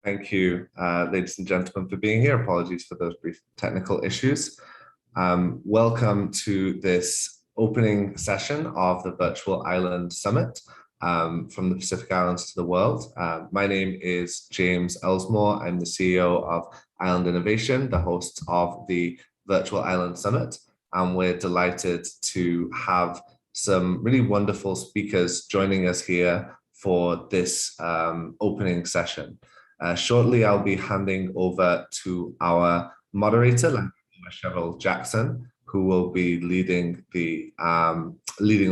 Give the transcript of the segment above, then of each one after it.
Thank you, ladies and gentlemen, for being here. Apologies for those brief technical issues. Welcome to this opening session of the Virtual Island Summit from the Pacific Islands to the world. My name is James Elsmore. I'm the CEO of Island Innovation, the host of the Virtual Island Summit, and we're delighted to have some really wonderful speakers joining us here for this opening session. Shortly, I'll be handing over to our moderator, Cheryl Jackson, who will be leading the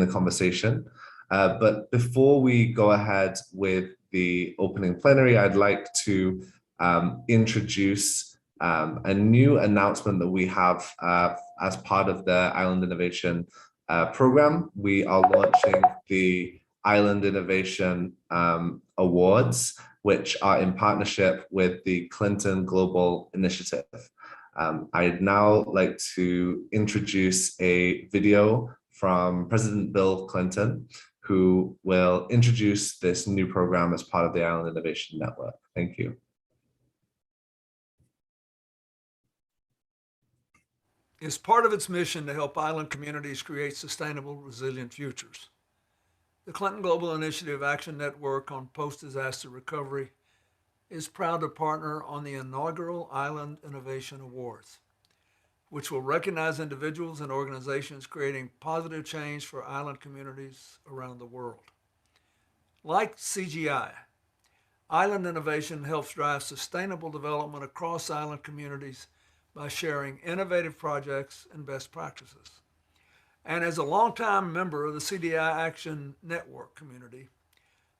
conversation. But before we go ahead with the opening plenary, I'd like to introduce a new announcement that we have as part of the Island Innovation program. We are launching the Island Innovation Awards, which are in partnership with the Clinton Global Initiative. I'd now like to introduce a video from President Bill Clinton, who will introduce this new program as part of the Island Innovation Network. Thank you. It's part of its mission to help island communities create sustainable, resilient futures. The Clinton Global Initiative Action Network on Post-Disaster Recovery is proud to partner on the inaugural Island Innovation Awards, which will recognize individuals and organizations creating positive change for island communities around the world. Like CGI, Island Innovation helps drive sustainable development across island communities by sharing innovative projects and best practices. And as a longtime member of the CDI Action Network community,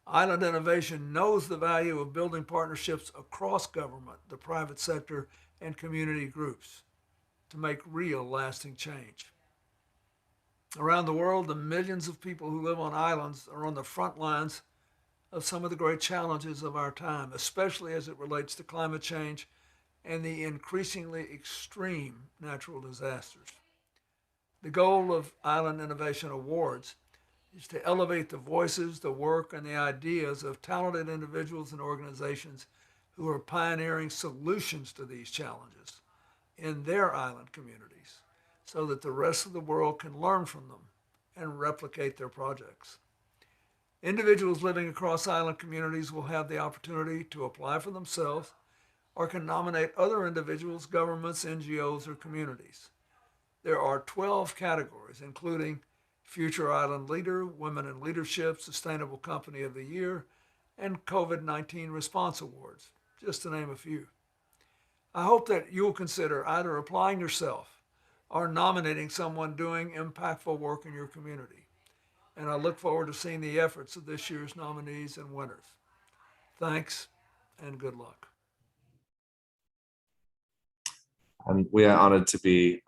Island Innovation knows the value of building partnerships across government, the private sector, and community groups to make real lasting change. Around the world, the millions of people who live on islands are on the front lines of some of the great challenges of our time, especially as it relates to climate change and the increasingly extreme natural disasters. The goal of Island Innovation Awards is to elevate the voices, the work, and the ideas of talented individuals and organizations who are pioneering solutions to these challenges in their island communities so that the rest of the world can learn from them and replicate their projects. Individuals living across island communities will have the opportunity to apply for themselves or can nominate other individuals, governments, NGOs, or communities. There are 12 categories, including Future Island Leader, Women in Leadership, Sustainable Company of the Year, and COVID-19 Response Awards, just to name a few. I hope that you will consider either applying yourself or nominating someone doing impactful work in your community. And I look forward to seeing the efforts of this year's nominees and winners. Thanks and good luck. And we are honored to be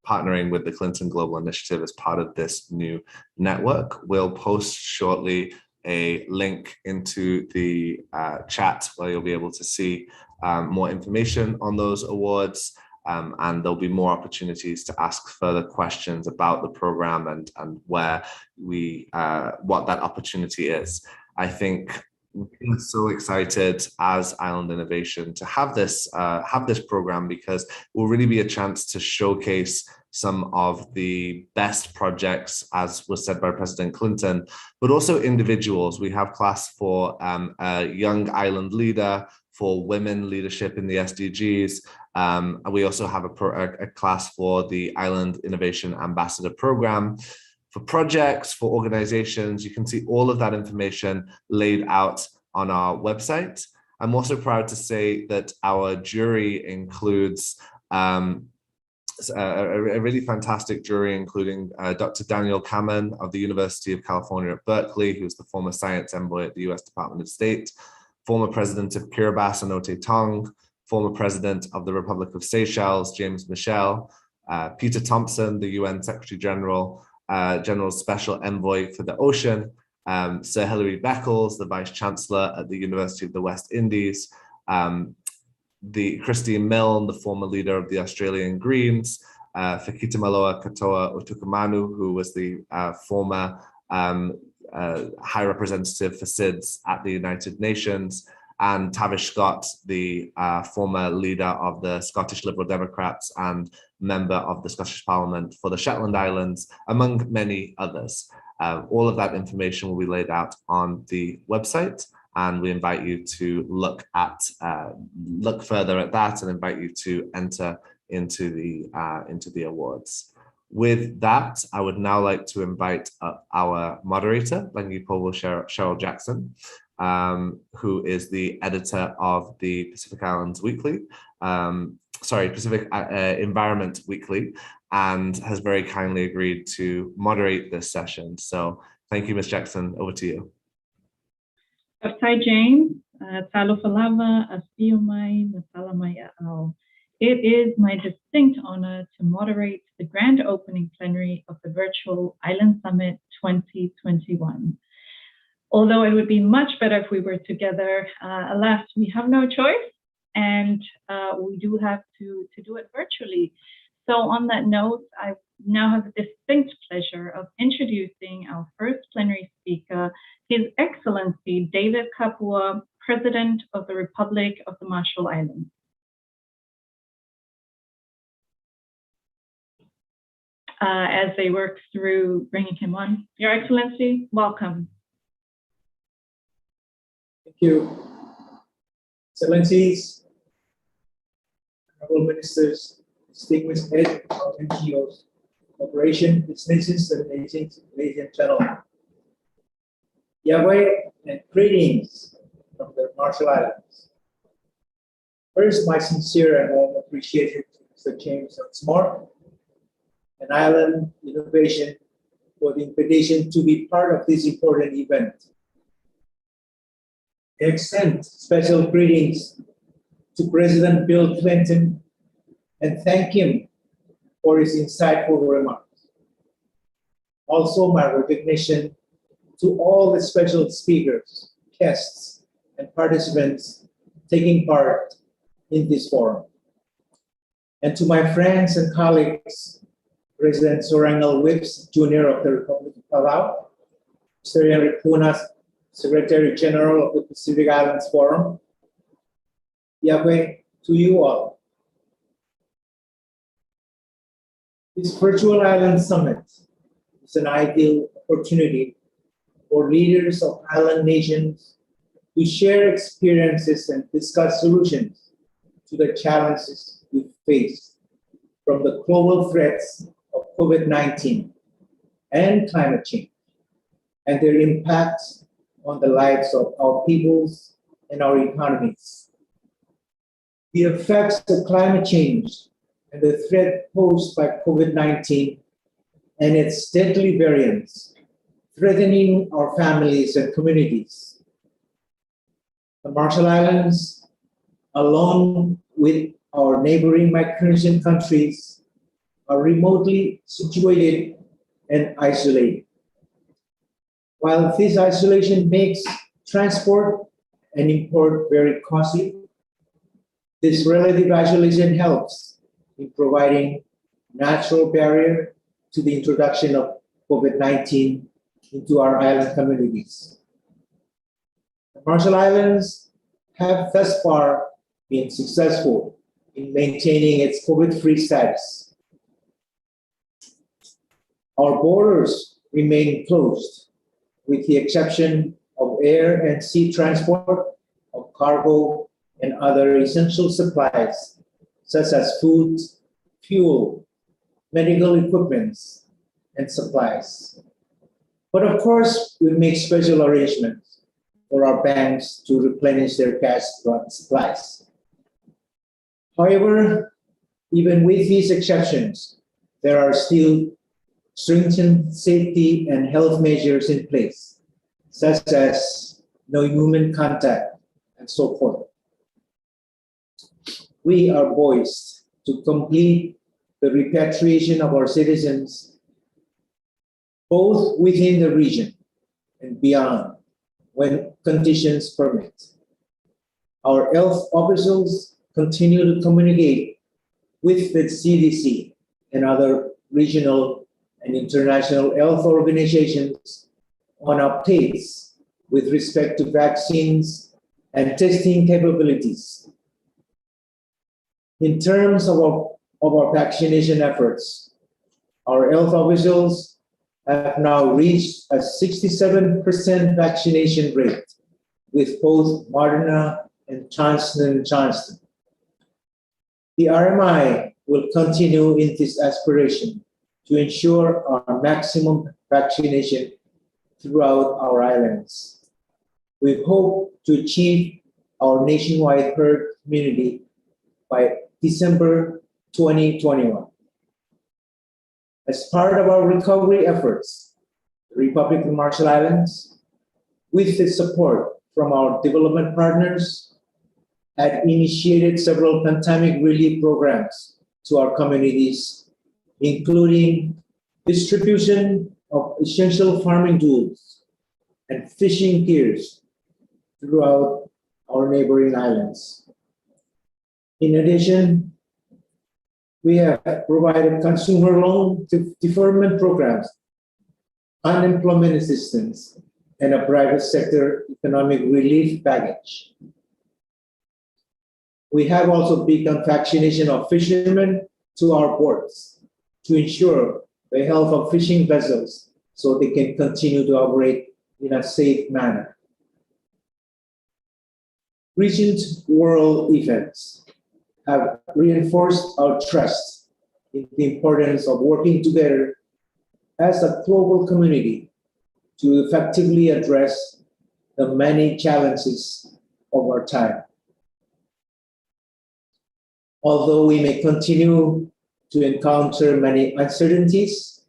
partnering with the Clinton Global Initiative as part of this new network. We'll post shortly a link into the chat where you'll be able to see more information on those awards, and there'll be more opportunities to ask further questions about the program and where what that opportunity is. I think we're so excited as Island Innovation to have this program, because it will really be a chance to showcase some of the best projects, as was said by President Clinton, but also individuals. We have class for a young island leader, for women leadership in the SDGs. And we also have a class for the Island Innovation Ambassador Program. For projects, for organizations, you can see all of that information laid out on our website. I'm also proud to say that our jury includes a really fantastic jury, including Dr. Daniel Kamen of the University of California at Berkeley, who's the former science envoy at the US Department of State, former president of Kiribati, Anote Tong, former president of the Republic of Seychelles, James Michel, Peter Thompson, the UN Secretary General, General Special Envoy for the Ocean, Sir Hilary Beckles, the Vice Chancellor at the University of the West Indies, the Christine Milne, the former leader of the Australian Greens, Fikitamaloa Katoa Otukamanu, who was the former High Representative for SIDS at the United Nations, and Tavish Scott, the former leader of the Scottish Liberal Democrats and member of the Scottish Parliament for the Shetland Islands, among many others. All of that information will be laid out on the website, and we invite you to look further at that and invite you to enter into the awards. With that, I would now like to invite our moderator, Cheryl Jackson, who is the editor of the Pacific Islands Weekly, Pacific Environment Weekly, and has very kindly agreed to moderate this session. So thank you, Ms. Jackson, over to you. Hi, James. Talofalava, Aspiumai, Masalamaya. It is my distinct honor to moderate the Grand Opening Plenary of the Virtual Island Summit 2021. Although it would be much better if we were together, alas, we have no choice, and we do have to do it virtually. So on that note, I now have the distinct pleasure of introducing our first plenary speaker, His Excellency David Kapua, President of the Republic of the Marshall Islands. As they work through bringing him on. Your Excellency, welcome. Thank you. Excellencies, honorable ministers, distinguished heads of NGOs, corporation, businesses, and ladies and gentlemen. Yahweh and greetings from the Marshall Islands. First, my sincere and warm appreciation to Mr. James Smart, an island innovation, for the invitation to be part of this important event. I extend special greetings to President Bill Clinton and thank him for his insightful remarks. Also, my recognition to all the special speakers, guests, and participants taking part in this forum. And to my friends and colleagues, President Sorangal Whips, Jr. of the Republic of Palau, Mr. Henry Punas, Secretary General of the Pacific Islands Forum. Yahweh to you all. This virtual island summit is an ideal opportunity for leaders of island nations to share experiences and discuss solutions to the challenges we face, from the global threats of COVID-19 and climate change, and their impacts on the lives of our peoples and our economies. The effects of climate change and the threat posed by COVID-19 and its deadly variants, threatening our families and communities. The Marshall Islands, along with our neighboring Micronesian countries, are remotely situated and isolated. While this isolation makes transport and import very costly, this relative isolation helps in providing natural barrier to the introduction of COVID-19 into our island communities. The Marshall Islands have thus far been successful in maintaining its COVID-free status. Our borders remain closed, with the exception of air and sea transport of cargo and other essential supplies, such as food, fuel, medical equipment, and supplies. But of course, we make special arrangements for our banks to replenish their cash supplies. However, even with these exceptions, there are still stringent safety and health measures in place, such as no human contact and so forth. We are poised to complete the repatriation of our citizens, both within the region and beyond, when conditions permit. Our health officials continue to communicate with the CDC and other regional and international health organizations on updates with respect to vaccines and testing capabilities. In terms of our vaccination efforts, our health officials have now reached a 67% vaccination rate with both Moderna and Johnson & Johnson. The RMI will continue in this aspiration to ensure our maximum vaccination throughout our islands. We hope to achieve our nationwide herd immunity by December 2021. As part of our recovery efforts, the Republic of the Marshall Islands, with the support from our development partners, had initiated several pandemic relief programs to our communities, including distribution of essential farming tools and fishing gears throughout our neighboring islands. In addition, we have provided consumer loan deferment programs, unemployment assistance, and a private sector economic relief package. We have also begun vaccination of fishermen to our ports to ensure the health of fishing vessels so they can continue to operate in a safe manner. Recent world events have reinforced our trust in the importance of working together as a global community to effectively address the many challenges of our time. Although we may continue to encounter many uncertainties,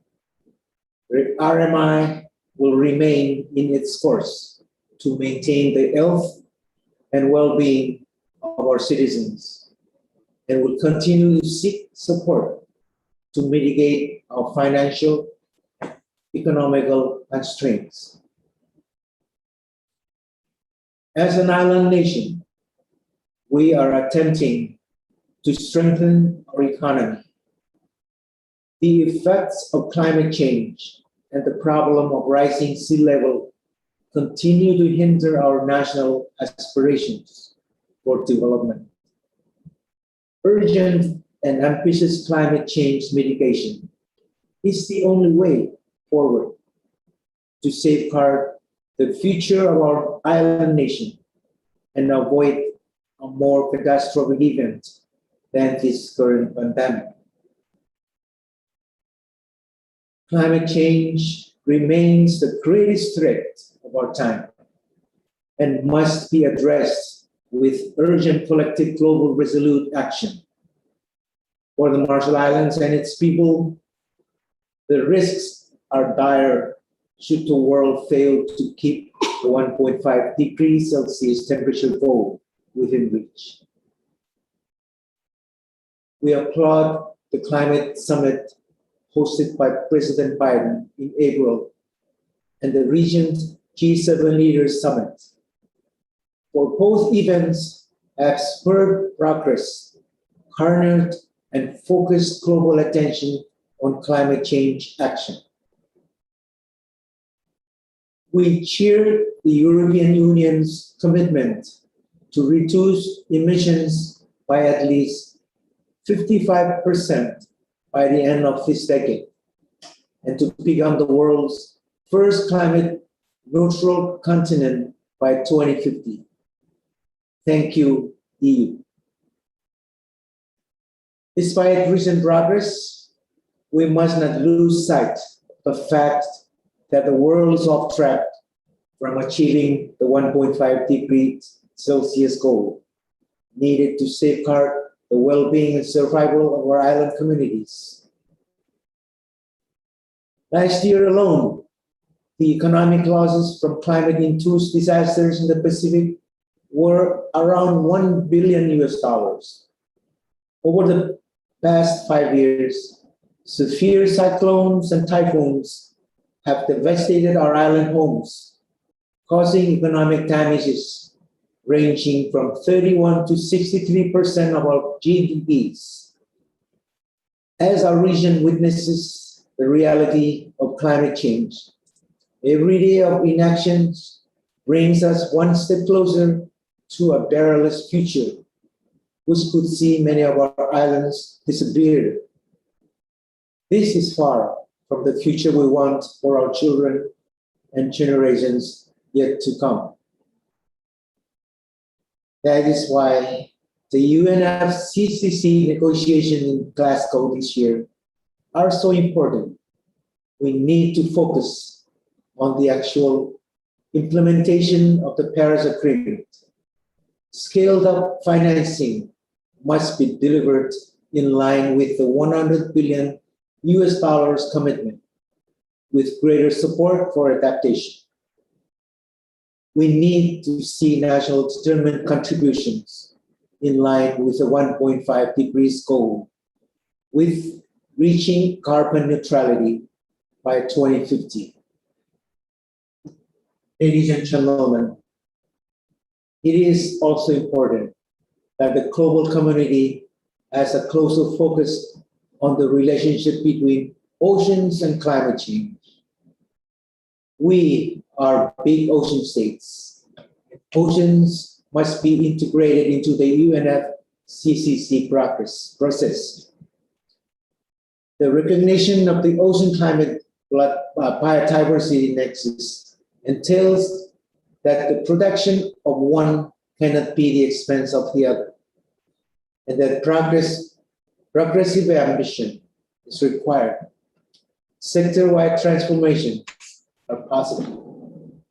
the RMI will remain in its course to maintain the health and well-being of our citizens, and will continue to seek support to mitigate our financial, economical constraints. As an island nation, we are attempting to strengthen our economy. The effects of climate change and the problem of rising sea level continue to hinder our national aspirations for development. Urgent and ambitious climate change mitigation is the only way forward to safeguard the future of our island nation and avoid a more catastrophic event than this current pandemic. Climate change remains the greatest threat of our time and must be addressed with urgent collective global resolute action. For the Marshall Islands and its people, the risks are dire should the world fail to keep the 1.5 degrees Celsius temperature goal within reach. We applaud the climate summit hosted by President Biden in April and the region's G7 Leaders Summit. For both events have spurred progress, garnered and focused global attention on climate change action. We cheer the European Union's commitment to reduce emissions by at least 55% by the end of this decade, and to become the world's first climate neutral continent by 2050. Thank you, EU. Despite recent progress, we must not lose sight of the fact that the world is off track from achieving the 1.5 degrees Celsius goal needed to safeguard the well-being and survival of our island communities. Last year alone, the economic losses from climate-induced disasters in the Pacific were around $1 billion. Over the past 5 years, severe cyclones and typhoons have devastated our island homes, causing economic damages ranging from 31 to 63% of our GDPs. As our region witnesses the reality of climate change, every day of inaction brings us one step closer to a perilous future, which could see many of our islands disappear. This is far from the future we want for our children and generations yet to come. That is why the UNFCCC negotiations in Glasgow this year are so important. We need to focus on the actual implementation of the Paris Agreement. Scaled up financing must be delivered in line with the $100 billion commitment, with greater support for adaptation. We need to see national determined contributions in line with the 1.5 degrees goal, with reaching carbon neutrality by 2050. Ladies and gentlemen, it is also important that the global community has a closer focus on the relationship between oceans and climate change. We are big ocean states. Oceans must be integrated into the UNFCCC process. The recognition of the ocean climate biodiversity nexus entails that the protection of one cannot be the expense of the other, and that progressive ambition is required. Sector-wide transformation are possible.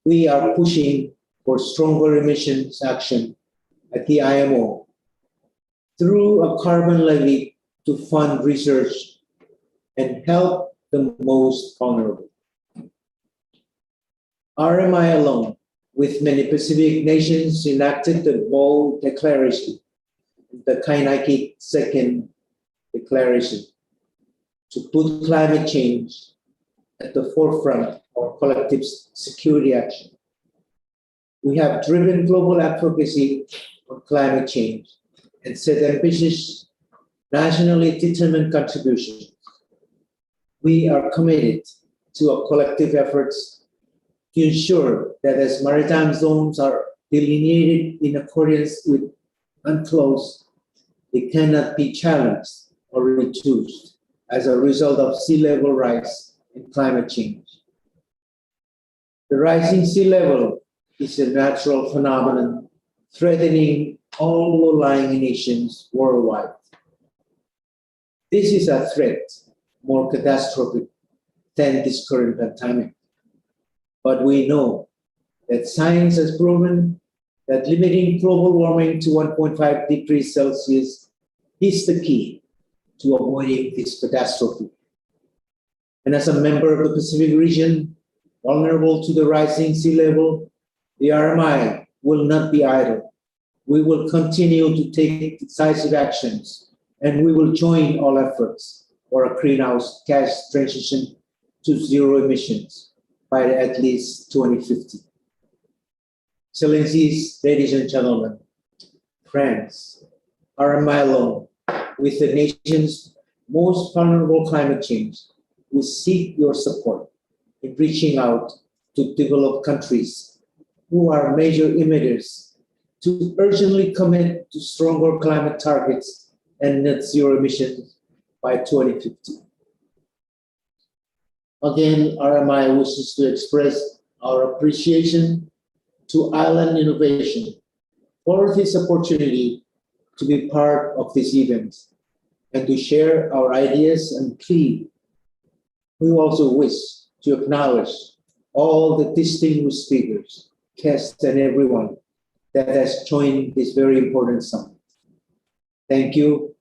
We are pushing for stronger emissions action at the IMO through a carbon levy to fund research and help the most vulnerable. RMI alone, with many Pacific nations, enacted the bold declaration, the Kainaki Second Declaration, to put climate change at the forefront of collective security action. We have driven global advocacy on climate change and set ambitious, nationally determined contributions. We are committed to a collective efforts to ensure that as maritime zones are delineated in accordance with UNCLOS, they cannot be challenged or reduced as a result of sea level rise and climate change. The rising sea level is a natural phenomenon threatening all low-lying nations worldwide. This is a threat more catastrophic than this current pandemic. But we know that science has proven that limiting global warming to 1.5 degrees Celsius is the key to avoiding this catastrophe. And as a member of the Pacific region, vulnerable to the rising sea level, the RMI will not be idle. We will continue to take decisive actions, and we will join all efforts for a greenhouse gas transition to zero emissions by at least 2050. Excellencies, ladies and gentlemen, friends, RMI alone, with the nation's most vulnerable climate change, we seek your support in reaching out to developed countries who are major emitters to urgently commit to stronger climate targets and net zero emissions by 2050. Again, RMI wishes to express our appreciation to Island Innovation for this opportunity to be part of this event and to share our ideas and plea. We also wish to acknowledge all the distinguished speakers, guests, and everyone that has joined this very important summit. Thank you,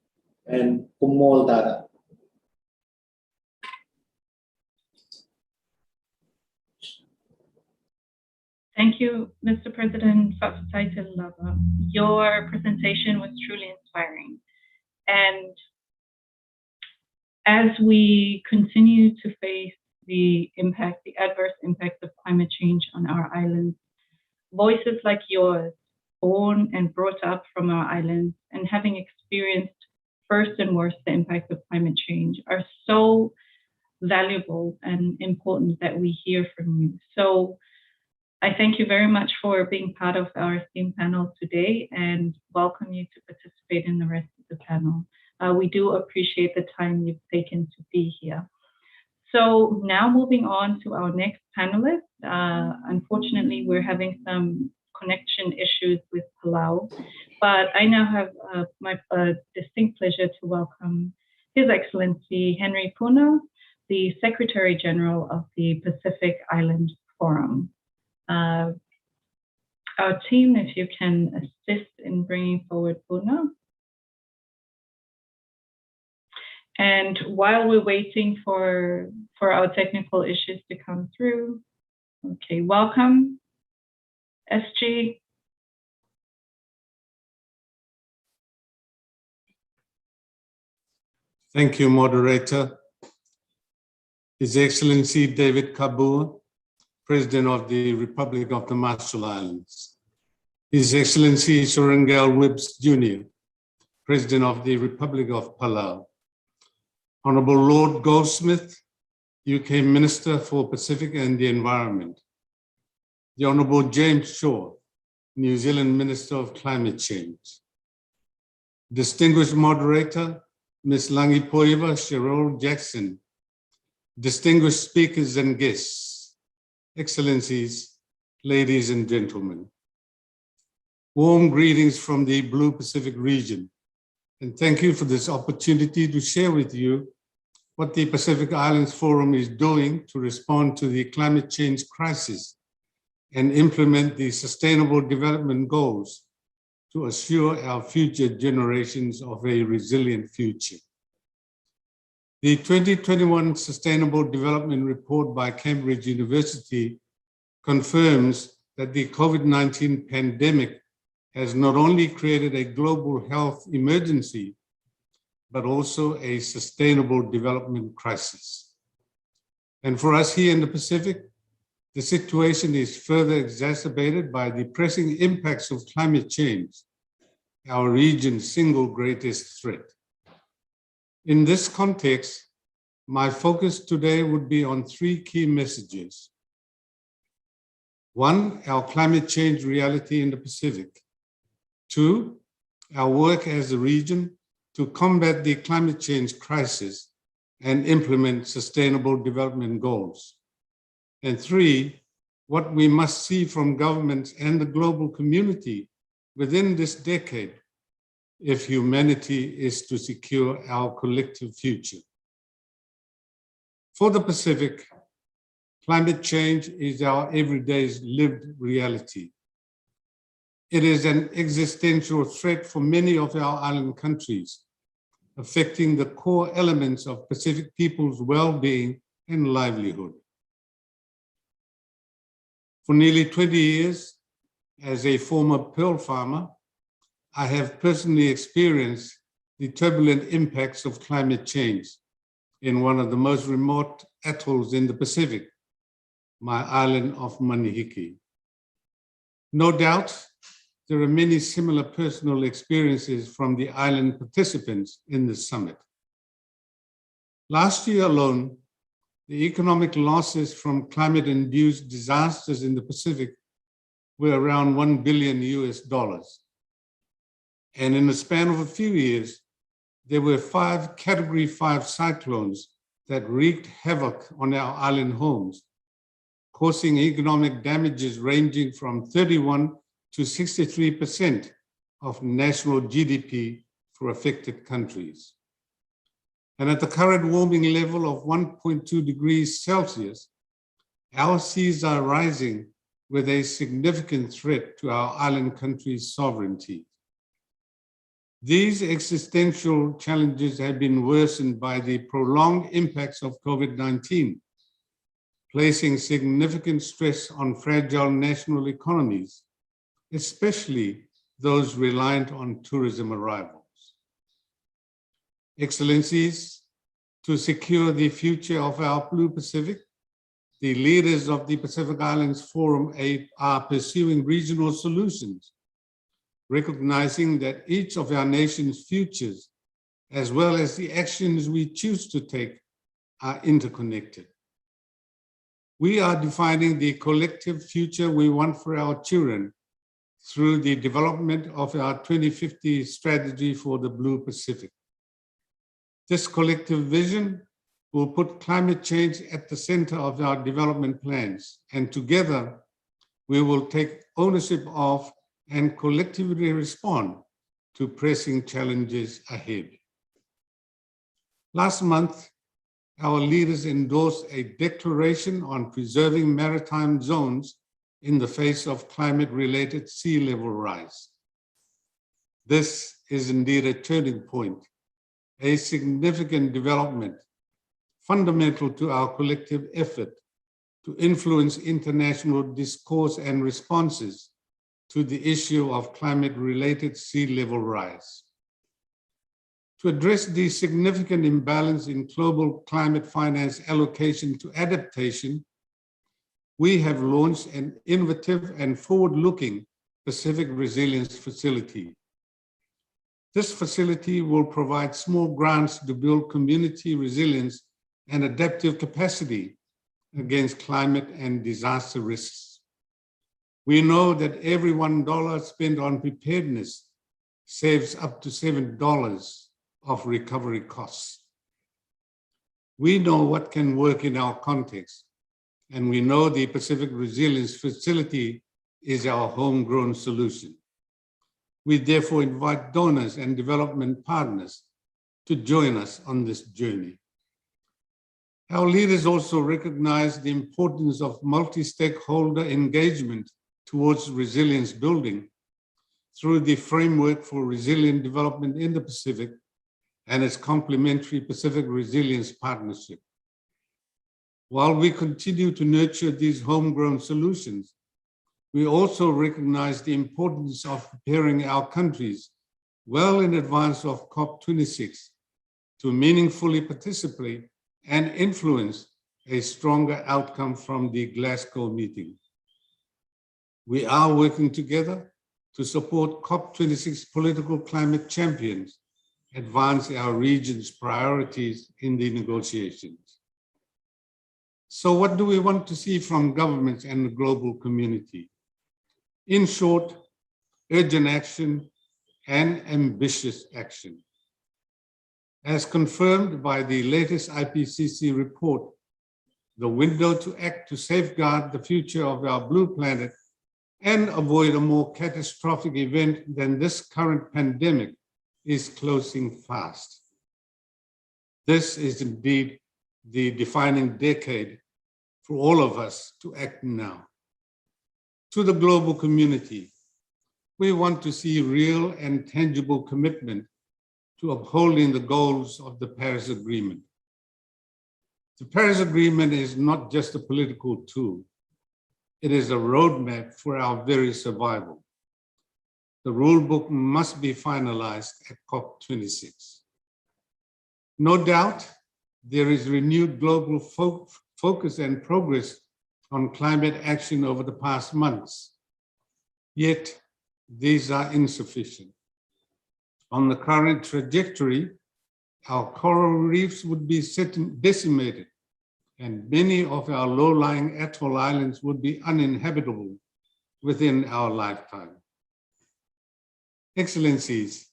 and kumol dada. Thank you, Mr. President Fafutai Lava. Your presentation was truly inspiring. And as we continue to face the adverse impact of climate change on our islands, voices like yours, born and brought up from our islands and having experienced first and worst the impact of climate change, are so valuable and important that we hear from you. So I thank you very much for being part of our esteemed panel today and welcome you to participate in the rest of the panel. We do appreciate the time you've taken to be here. So now moving on to our next panelist. Unfortunately, we're having some connection issues with Palau, but I now have my distinct pleasure to welcome His Excellency Henry Puna, the Secretary General of the Pacific Island Forum. Our team, if you can assist in bringing forward Puna. And while we're waiting for our technical issues to come through, okay, welcome, SG. Thank you, moderator. His Excellency David Kabua, President of the Republic of the Marshall Islands. His Excellency Surangel Wibbs Jr., President of the Republic of Palau. Honorable Lord Goldsmith, UK Minister for Pacific and the Environment. The Honorable James Shaw, New Zealand Minister of Climate Change. Distinguished moderator, Ms. Langipoiva Cheryl Jackson. Distinguished speakers and guests, Excellencies, ladies and gentlemen. Warm greetings from the Blue Pacific region, and thank you for this opportunity to share with you what the Pacific Islands Forum is doing to respond to the climate change crisis and implement the Sustainable Development Goals to assure our future generations of a resilient future. The 2021 Sustainable Development Report by Cambridge University confirms that the COVID-19 pandemic has not only created a global health emergency, but also a sustainable development crisis. And for us here in the Pacific, the situation is further exacerbated by the pressing impacts of climate change, our region's single greatest threat. In this context, my focus today would be on three key messages. One, our climate change reality in the Pacific. Two, our work as a region to combat the climate change crisis and implement sustainable development goals. And three, what we must see from governments and the global community within this decade if humanity is to secure our collective future. For the Pacific, climate change is our everyday lived reality. It is an existential threat for many of our island countries, affecting the core elements of Pacific people's well-being and livelihood. For nearly 20 years, as a former pearl farmer, I have personally experienced the turbulent impacts of climate change in one of the most remote atolls in the Pacific, my island of Manihiki. No doubt, there are many similar personal experiences from the island participants in this summit. Last year alone, the economic losses from climate-induced disasters in the Pacific were around $1 billion US. And in the span of a few years, there were 5 Category 5 cyclones that wreaked havoc on our island homes, causing economic damages ranging from 31 to 63% of national GDP for affected countries. And at the current warming level of 1.2 degrees Celsius, our seas are rising with a significant threat to our island countries' sovereignty. These existential challenges have been worsened by the prolonged impacts of COVID-19, placing significant stress on fragile national economies, especially those reliant on tourism arrivals. Excellencies, to secure the future of our Blue Pacific, the leaders of the Pacific Islands Forum are pursuing regional solutions, recognizing that each of our nation's futures, as well as the actions we choose to take, are interconnected. We are defining the collective future we want for our children through the development of our 2050 strategy for the Blue Pacific. This collective vision will put climate change at the center of our development plans, and together we will take ownership of and collectively respond to pressing challenges ahead. Last month, our leaders endorsed a declaration on preserving maritime zones in the face of climate-related sea level rise. This is indeed a turning point, a significant development fundamental to our collective effort to influence international discourse and responses to the issue of climate-related sea level rise. To address the significant imbalance in global climate finance allocation to adaptation, we have launched an innovative and forward-looking Pacific Resilience Facility. This facility will provide small grants to build community resilience and adaptive capacity against climate and disaster risks. We know that every $1 spent on preparedness saves up to $7 of recovery costs. We know what can work in our context, and we know the Pacific Resilience Facility is our homegrown solution. We therefore invite donors and development partners to join us on this journey. Our leaders also recognize the importance of multi-stakeholder engagement towards resilience building through the Framework for Resilient Development in the Pacific and its complementary Pacific Resilience Partnership. While we continue to nurture these homegrown solutions, we also recognize the importance of preparing our countries well in advance of COP26 to meaningfully participate and influence a stronger outcome from the Glasgow meeting. We are working together to support COP26 political climate champions advance our region's priorities in the negotiations. So what do we want to see from governments and the global community? In short, urgent action and ambitious action. As confirmed by the latest IPCC report, the window to act to safeguard the future of our blue planet and avoid a more catastrophic event than this current pandemic is closing fast. This is indeed the defining decade for all of us to act now. To the global community, we want to see real and tangible commitment to upholding the goals of the Paris Agreement. The Paris Agreement is not just a political tool. It is a roadmap for our very survival. The rule book must be finalized at COP26. No doubt, there is renewed global focus and progress on climate action over the past months. Yet, these are insufficient. On the current trajectory, our coral reefs would be decimated, and many of our low-lying atoll islands would be uninhabitable within our lifetime. Excellencies,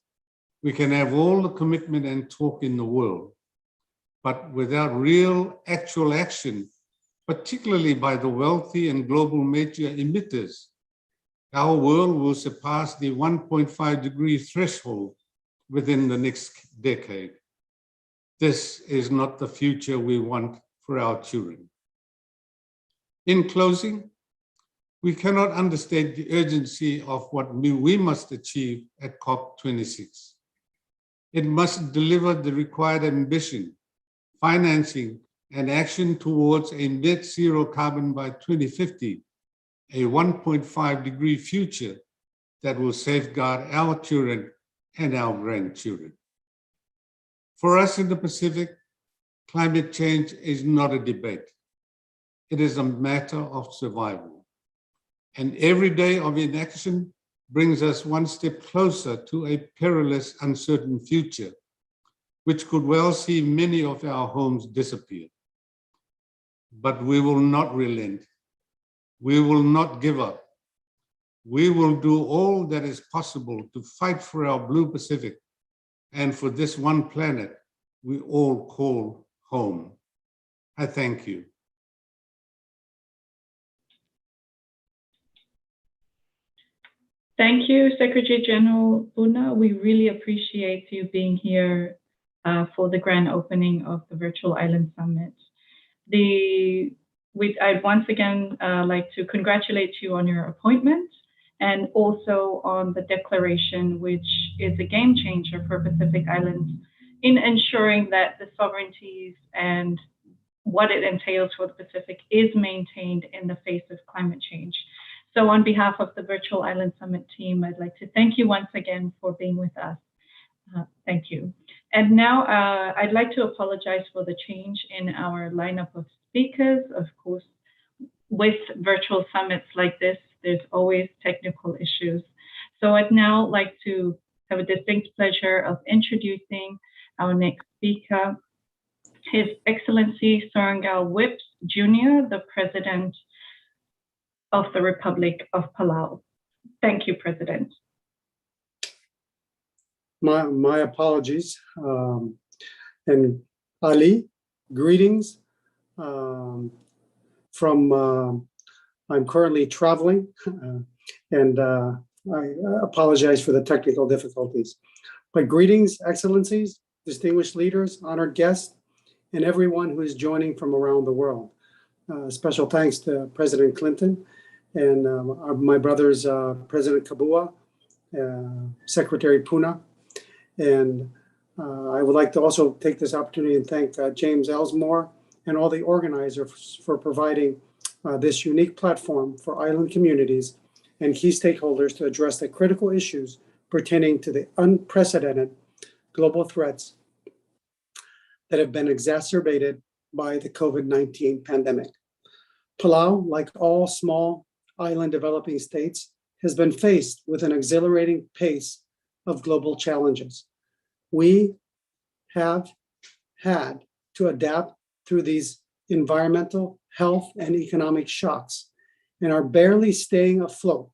we can have all the commitment and talk in the world, but without real, actual action, particularly by the wealthy and global major emitters, our world will surpass the 1.5-degree threshold within the next decade. This is not the future we want for our children. In closing, we cannot understate the urgency of what we must achieve at COP26. It must deliver the required ambition, financing, and action towards a net zero carbon by 2050, a 1.5-degree future that will safeguard our children and our grandchildren. For us in the Pacific, climate change is not a debate. It is a matter of survival. And every day of inaction brings us one step closer to a perilous, uncertain future, which could well see many of our homes disappear. but we will not relent. We will not give up. We will do all that is possible to fight for our blue Pacific and for this one planet we all call home. I thank you. Thank you, Secretary General Buna. We really appreciate you being here for the grand opening of the Virtual Island Summit. I'd once again like to congratulate you on your appointment and also on the declaration, which is a game changer for Pacific Islands in ensuring that the sovereignties and what it entails for the Pacific is maintained in the face of climate change. So on behalf of the Virtual Island Summit team, I'd like to thank you once again for being with us. Thank you. And now I'd like to apologize for the change in our lineup of speakers. Of course, with virtual summits like this, there's always technical issues. So I'd now like to have a distinct pleasure of introducing our next speaker, His Excellency Sorangal Whips Jr., the President of the Republic of Palau. Thank you, President. My apologies. And Ali, greetings from, I'm currently traveling and I apologize for the technical difficulties. But greetings, excellencies, distinguished leaders, honored guests, and everyone who is joining from around the world. Special thanks to President Clinton and my brothers, President Kabua, Secretary Puna. And I would like to also take this opportunity and thank James Ellsmore and all the organizers for providing this unique platform for island communities and key stakeholders to address the critical issues pertaining to the unprecedented global threats that have been exacerbated by the COVID-19 pandemic. Palau, like all small island developing states, has been faced with an exhilarating pace of global challenges. We have had to adapt through these environmental, health, and economic shocks and are barely staying afloat.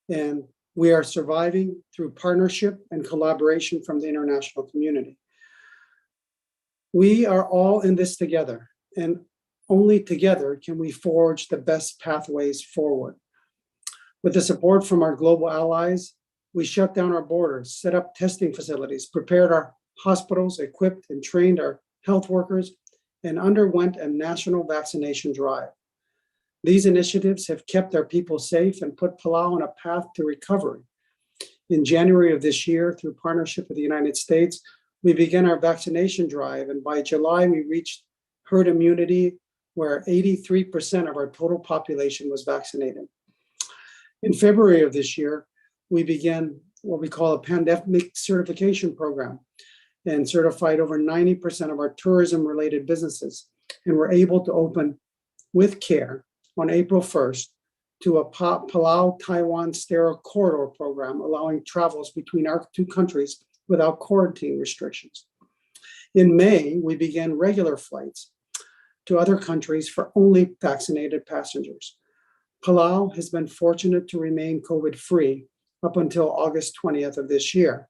And we are surviving through partnership and collaboration from the international community. We are all in this together, and only together can we forge the best pathways forward. With the support from our global allies, we shut down our borders, set up testing facilities, prepared our hospitals, equipped and trained our health workers, and underwent a national vaccination drive. These initiatives have kept our people safe and put Palau on a path to recovery. In January of this year, through partnership with the United States, we began our vaccination drive, and by July, we reached herd immunity where 83% of our total population was vaccinated. In February of this year, we began what we call a pandemic certification program and certified over 90% of our tourism-related businesses, and were able to open with care on April 1st to a Palau-Taiwan sterile corridor program, allowing travels between our two countries without quarantine restrictions. In May, we began regular flights to other countries for only vaccinated passengers. Palau has been fortunate to remain COVID-free up until August 20th of this year,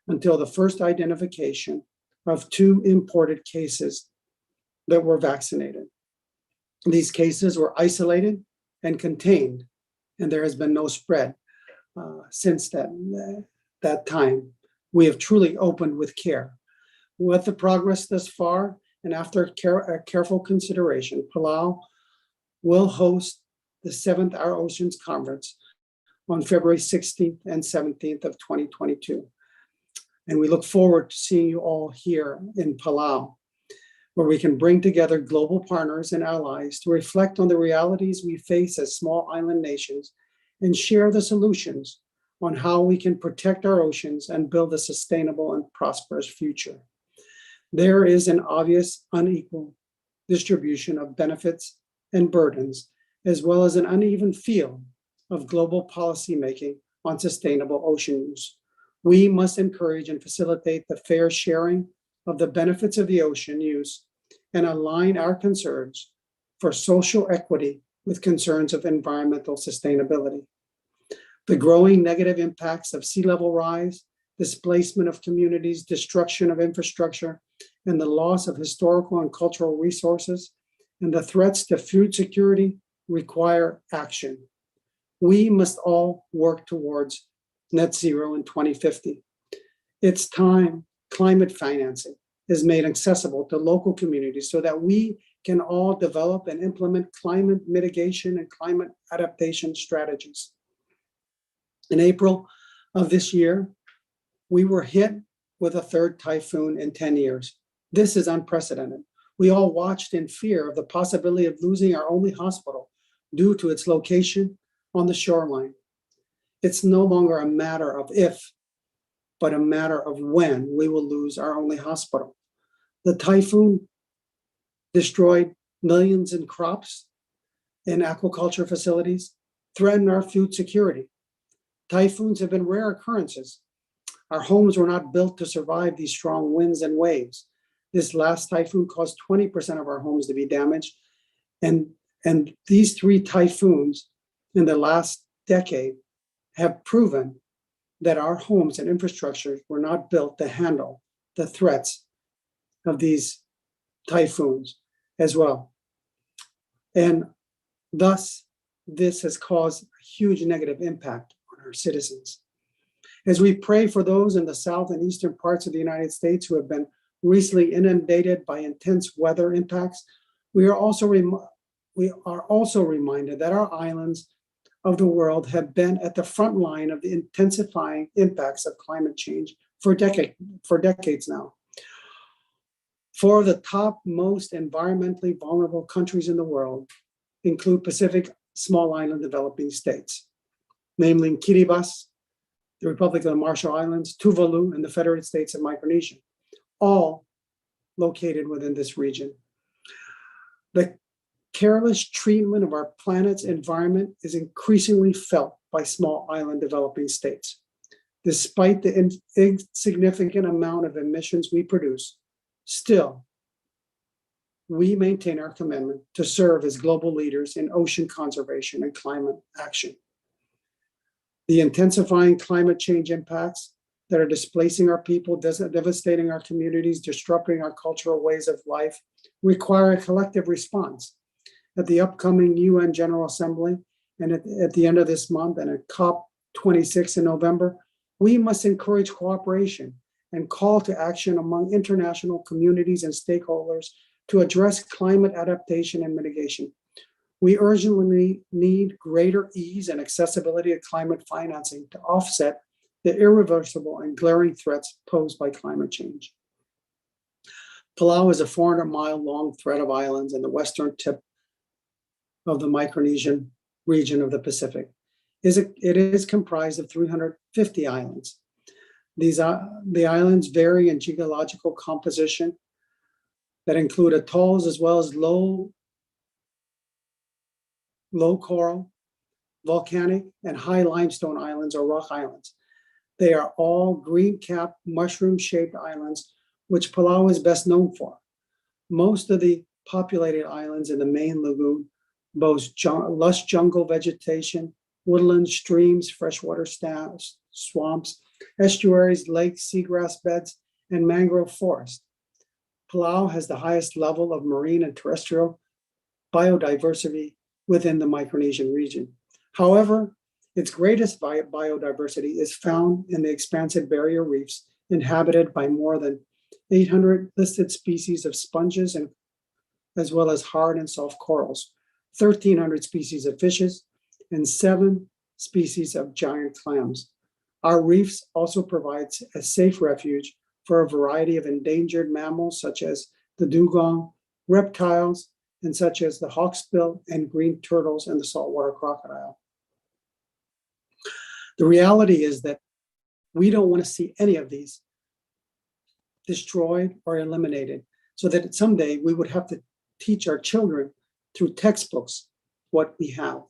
until the first identification of 2 imported cases that were vaccinated. These cases were isolated and contained, and there has been no spread since that time. We have truly opened with care. With the progress thus far, and after careful consideration, Palau will host the 7th Our Oceans Conference on February 16th and 17th of 2022. And we look forward to seeing you all here in Palau, where we can bring together global partners and allies to reflect on the realities we face as small island nations and share the solutions on how we can protect our oceans and build a sustainable and prosperous future. There is an obvious unequal distribution of benefits and burdens, as well as an uneven field of global policymaking on sustainable ocean use. We must encourage and facilitate the fair sharing of the benefits of the ocean use and align our concerns for social equity with concerns of environmental sustainability. The growing negative impacts of sea level rise, displacement of communities, destruction of infrastructure, and the loss of historical and cultural resources, and the threats to food security require action. We must all work towards net zero in 2050. It's time climate financing is made accessible to local communities so that we can all develop and implement climate mitigation and climate adaptation strategies. In April of this year, we were hit with a third typhoon in 10 years. This is unprecedented. We all watched in fear of the possibility of losing our only hospital due to its location on the shoreline. It's no longer a matter of if, but a matter of when we will lose our only hospital. The typhoon destroyed millions in crops and aquaculture facilities, threatened our food security. Typhoons have been rare occurrences. Our homes were not built to survive these strong winds and waves. This last typhoon caused 20% of our homes to be damaged. And these three typhoons in the last decade have proven that our homes and infrastructure were not built to handle the threats of these typhoons as well. And thus, this has caused a huge negative impact on our citizens. As we pray for those in the south and eastern parts of the United States who have been recently inundated by intense weather impacts, we are also reminded that our islands of the world have been at the front line of the intensifying impacts of climate change for decades now. Four of the top most environmentally vulnerable countries in the world include Pacific small island developing states, namely Kiribati, the Republic of the Marshall Islands, Tuvalu, and the Federated States of Micronesia, all located within this region. The careless treatment of our planet's environment is increasingly felt by small island developing states. Despite the insignificant amount of emissions we produce, still, we maintain our commitment to serve as global leaders in ocean conservation and climate action. The intensifying climate change impacts that are displacing our people, devastating our communities, disrupting our cultural ways of life, require a collective response. At the upcoming UN General Assembly and at the end of this month and at COP26 in November, we must encourage cooperation and call to action among international communities and stakeholders to address climate adaptation and mitigation. We urgently need greater ease and accessibility of climate financing to offset the irreversible and glaring threats posed by climate change. Palau is a 400-mile-long thread of islands in the western tip of the Micronesian region of the Pacific. It is comprised of 350 islands. The islands vary in geological composition that include atolls as well as low coral, volcanic, and high limestone islands or rock islands. They are all green-capped, mushroom-shaped islands, which Palau is best known for. Most of the populated islands in the main lagoon boast lush jungle vegetation, woodlands, streams, freshwater swamps, estuaries, lakes, seagrass beds, and mangrove forest. Palau has the highest level of marine and terrestrial biodiversity within the Micronesian region. However, its greatest biodiversity is found in the expansive barrier reefs inhabited by more than 800 listed species of sponges and as well as hard and soft corals, 1,300 species of fishes, and 7 species of giant clams. Our reefs also provide a safe refuge for a variety of endangered mammals such as the dugong, reptiles, and such as the hawksbill and green turtles and the saltwater crocodile. The reality is that we don't want to see any of these destroyed or eliminated, so that someday we would have to teach our children through textbooks what we have.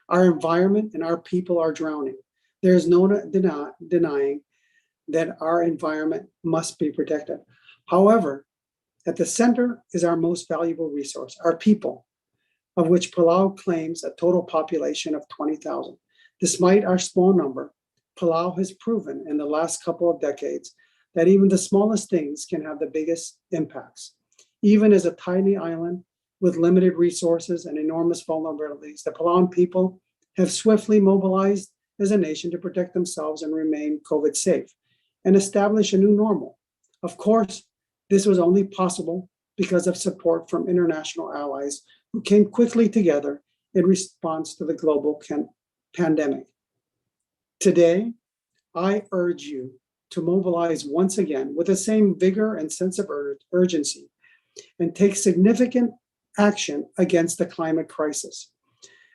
Our environment and our people are drowning. There is no denying that our environment must be protected. However, at the center is our most valuable resource, our people. of which Palau claims a total population of 20,000. Despite our small number, Palau has proven in the last couple of decades that even the smallest things can have the biggest impacts. Even as a tiny island with limited resources and enormous vulnerabilities, the Palauan people have swiftly mobilized as a nation to protect themselves and remain COVID safe and establish a new normal. Of course, this was only possible because of support from international allies who came quickly together in response to the global pandemic. Today, I urge you to mobilize once again with the same vigor and sense of urgency and take significant action against the climate crisis.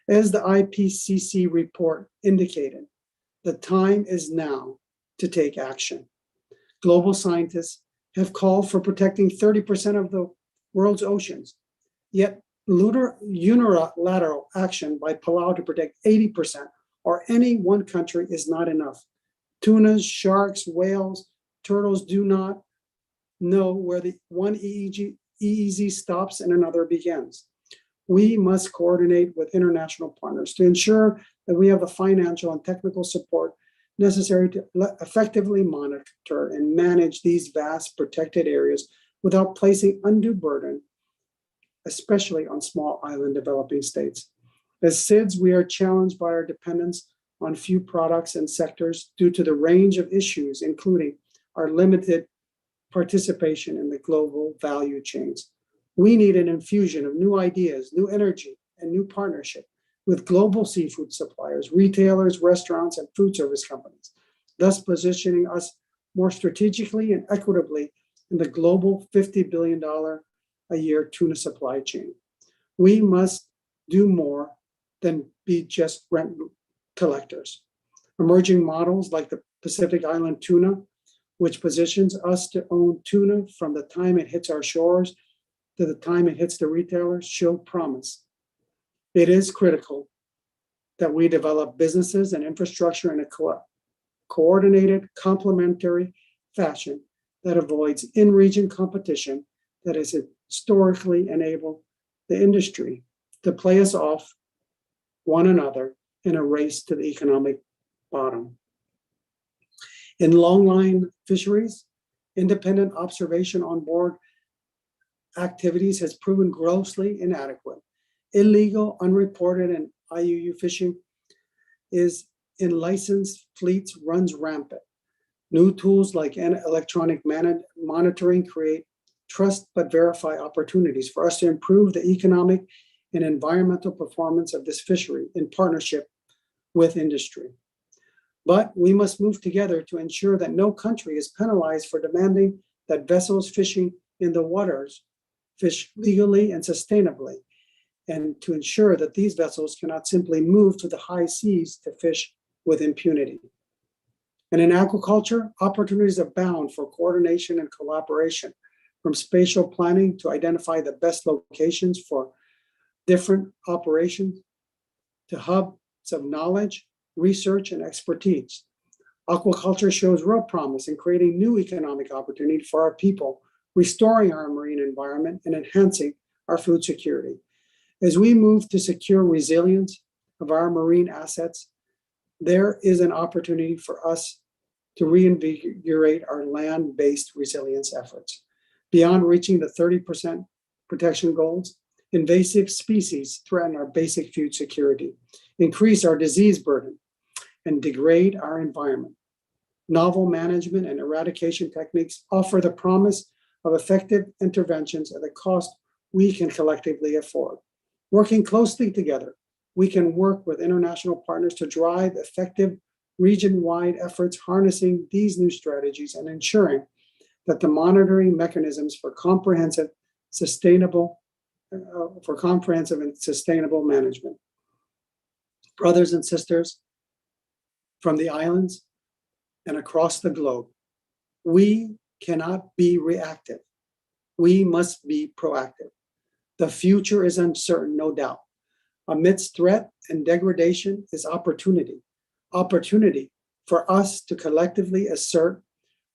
As the IPCC report indicated, the time is now to take action. Global scientists have called for protecting 30% of the world's oceans, yet unilateral action by Palau to protect 80% or any one country is not enough. Tunas, sharks, whales, turtles do not know where the one EEZ stops and another begins. We must coordinate with international partners to ensure that we have the financial and technical support necessary to effectively monitor and manage these vast protected areas without placing undue burden, especially on small island developing states. As SIDS, we are challenged by our dependence on few products and sectors due to the range of issues, including our limited participation in the global value chains. We need an infusion of new ideas, new energy, and new partnership with global seafood suppliers, retailers, restaurants, and food service companies, thus positioning us more strategically and equitably in the global $50 billion a year tuna supply chain. We must do more than be just rent collectors. Emerging models like the Pacific Island tuna, which positions us to own tuna from the time it hits our shores to the time it hits the retailers, show promise. It is critical that we develop businesses and infrastructure in a coordinated, complementary fashion that avoids in-region competition that has historically enabled the industry to play us off one another in a race to the economic bottom. In longline fisheries, independent observation on board activities has proven grossly inadequate. Illegal, unreported, and IUU fishing is in licensed fleets runs rampant. New tools like electronic monitoring create trust but verify opportunities for us to improve the economic and environmental performance of this fishery in partnership with industry. But we must move together to ensure that no country is penalized for demanding that vessels fishing in the waters fish legally and sustainably, and to ensure that these vessels cannot simply move to the high seas to fish with impunity. And in aquaculture, opportunities abound for coordination and collaboration, from spatial planning to identify the best locations for different operations, to hubs of knowledge, research, and expertise. Aquaculture shows real promise in creating new economic opportunity for our people, restoring our marine environment, and enhancing our food security. As we move to secure resilience of our marine assets, there is an opportunity for us to reinvigorate our land-based resilience efforts. Beyond reaching the 30% protection goals, invasive species threaten our basic food security, increase our disease burden, and degrade our environment. Novel management and eradication techniques offer the promise of effective interventions at a cost we can collectively afford. Working closely together, we can work with international partners to drive effective region-wide efforts harnessing these new strategies and ensuring that the monitoring mechanisms for comprehensive and sustainable management. Brothers and sisters from the islands and across the globe, we cannot be reactive. We must be proactive. The future is uncertain, no doubt. Amidst threat and degradation is opportunity. Opportunity for us to collectively assert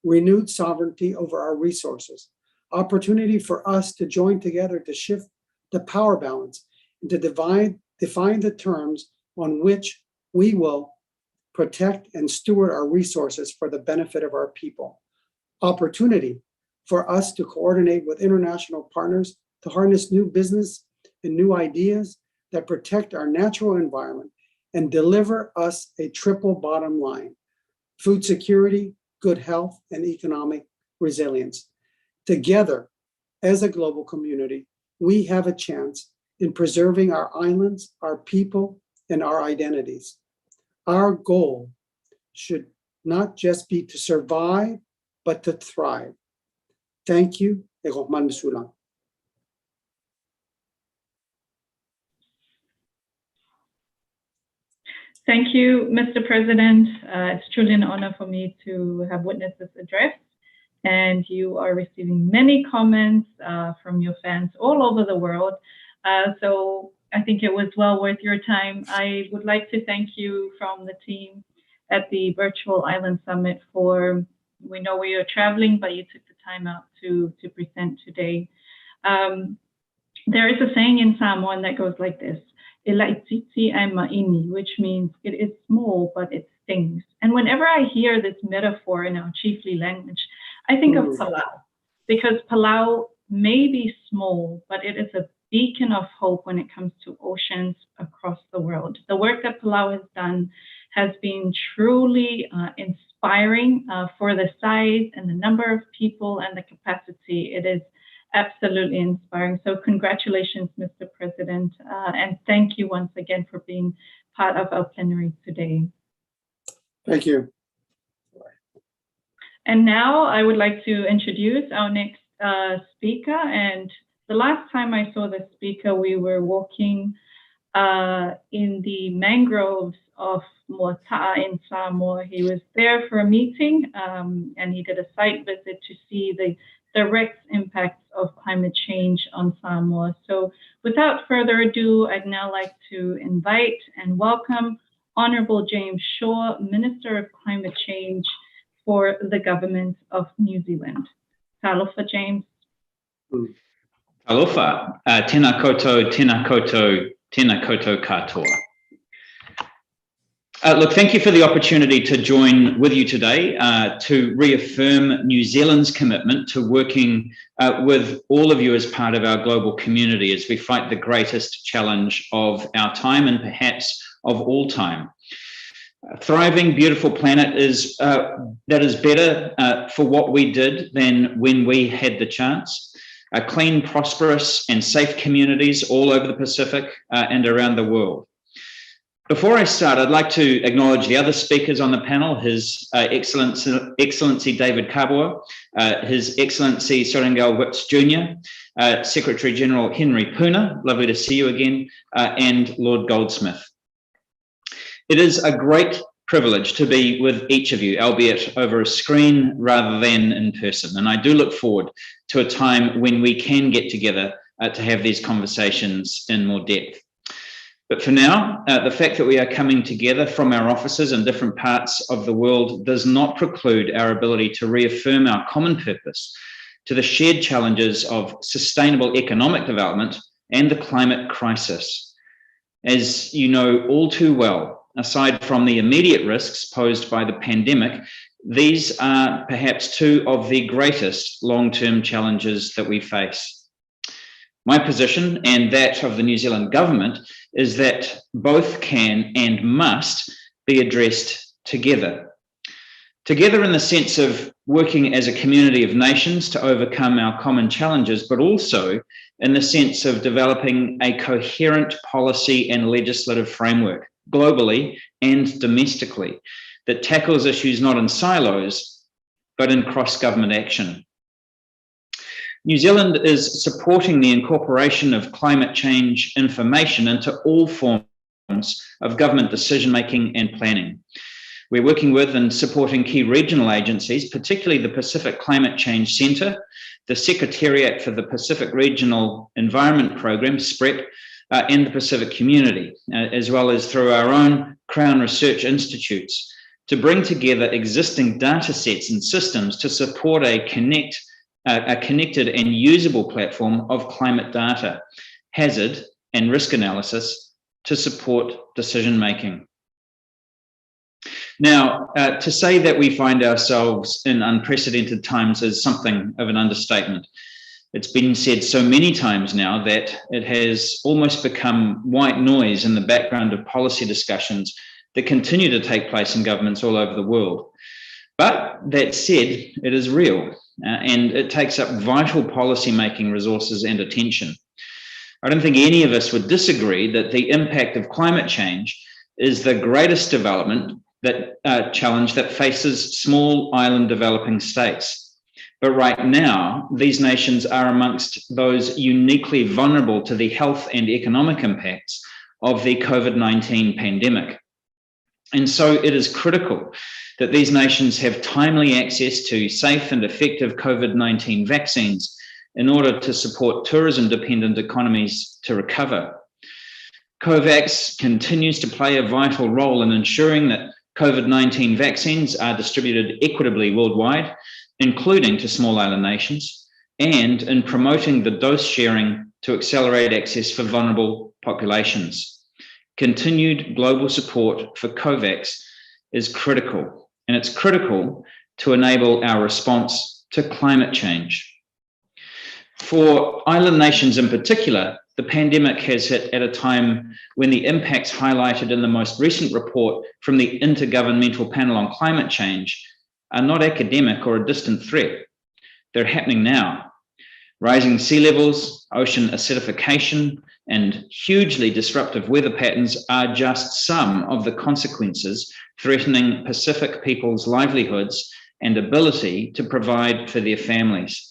renewed sovereignty over our resources. Opportunity for us to join together to shift the power balance and to define the terms on which we will protect and steward our resources for the benefit of our people. Opportunity for us to coordinate with international partners to harness new business and new ideas that protect our natural environment and deliver us a triple bottom line: food security, good health, and economic resilience. Together, as a global community, we have a chance in preserving our islands, our people, and our identities. Our goal should not just be to survive, but to thrive. Thank you. Thank you, Mr. President. It's truly an honor for me to have witnessed this address. And you are receiving many comments from your fans all over the world. So I think it was well worth your time. I would like to thank you from the team at the Virtual Island Summit for, we know where you're traveling, but you took the time out to present today. There is a saying in Samoan that goes like this: which means it is small, but it stings. And whenever I hear this metaphor in our chiefly language, I think of Palau, because Palau may be small, but it is a beacon of hope when it comes to oceans across the world. The work that Palau has done has been truly inspiring for the size and the number of people and the capacity. It is absolutely inspiring. So congratulations, Mr. President, and thank you once again for being part of our plenary today. Thank you. And now I would like to introduce our next speaker. And the last time I saw the speaker, we were walking in the mangroves of Mota'a in Samoa. He was there for a meeting and he did a site visit to see the direct impacts of climate change on Samoa. So without further ado, I'd now like to invite and welcome Honorable James Shaw, Minister of Climate Change for the Government of New Zealand. Talofa, James. Talofa, tēnā koutou, tēnā koutou, tēnā koutou katoa. Look, thank you for the opportunity to join with you today to reaffirm New Zealand's commitment to working with all of you as part of our global community as we fight the greatest challenge of our time and perhaps of all time. A thriving, beautiful planet is that is better for what we did than when we had the chance. Clean, prosperous, and safe communities all over the Pacific and around the world. Before I start, I'd like to acknowledge the other speakers on the panel: His Excellency David Kabua, His Excellency Sorengel Whips Jr., Secretary General Henry Puna, lovely to see you again, and Lord Goldsmith. It is a great privilege to be with each of you, albeit over a screen rather than in person. And I do look forward to a time when we can get together to have these conversations in more depth. But for now, the fact that we are coming together from our offices in different parts of the world does not preclude our ability to reaffirm our common purpose to the shared challenges of sustainable economic development and the climate crisis. As you know all too well, aside from the immediate risks posed by the pandemic, these are perhaps two of the greatest long-term challenges that we face. My position and that of the New Zealand government is that both can and must be addressed together. Together in the sense of working as a community of nations to overcome our common challenges, but also in the sense of developing a coherent policy and legislative framework globally and domestically that tackles issues not in silos, but in cross-government action. New Zealand is supporting the incorporation of climate change information into all forms of government decision-making and planning. We're working with and supporting key regional agencies, particularly the Pacific Climate Change Centre, the Secretariat for the Pacific Regional Environment Programme, SPREP, and the Pacific community, as well as through our own Crown Research Institutes, to bring together existing data sets and systems to support a connected and usable platform of climate data, hazard and risk analysis to support decision-making. Now, to say that we find ourselves in unprecedented times is something of an understatement. It's been said so many times now that it has almost become white noise in the background of policy discussions that continue to take place in governments all over the world. But that said, it is real and it takes up vital policy-making resources and attention. I don't think any of us would disagree that the impact of climate change is the greatest development challenge that faces small island developing states. But right now, these nations are amongst those uniquely vulnerable to the health and economic impacts of the COVID-19 pandemic. And so it is critical that these nations have timely access to safe and effective COVID-19 vaccines in order to support tourism-dependent economies to recover. COVAX continues to play a vital role in ensuring that COVID-19 vaccines are distributed equitably worldwide, including to small island nations, and in promoting the dose sharing to accelerate access for vulnerable populations. Continued global support for COVAX is critical, and it's critical to enable our response to climate change. For island nations in particular, the pandemic has hit at a time when the impacts highlighted in the most recent report from the Intergovernmental Panel on Climate Change are not academic or a distant threat. They're happening now. Rising sea levels, ocean acidification, and hugely disruptive weather patterns are just some of the consequences threatening Pacific people's livelihoods and ability to provide for their families.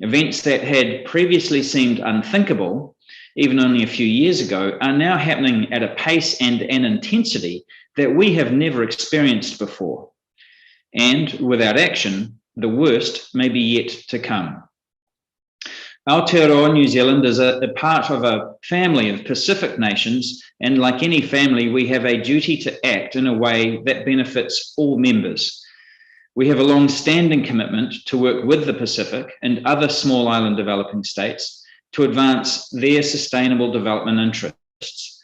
Events that had previously seemed unthinkable, even only a few years ago, are now happening at a pace and an intensity that we have never experienced before. And without action, the worst may be yet to come. Aotearoa New Zealand is a part of a family of Pacific nations, and like any family, we have a duty to act in a way that benefits all members. We have a long-standing commitment to work with the Pacific and other small island developing states to advance their sustainable development interests.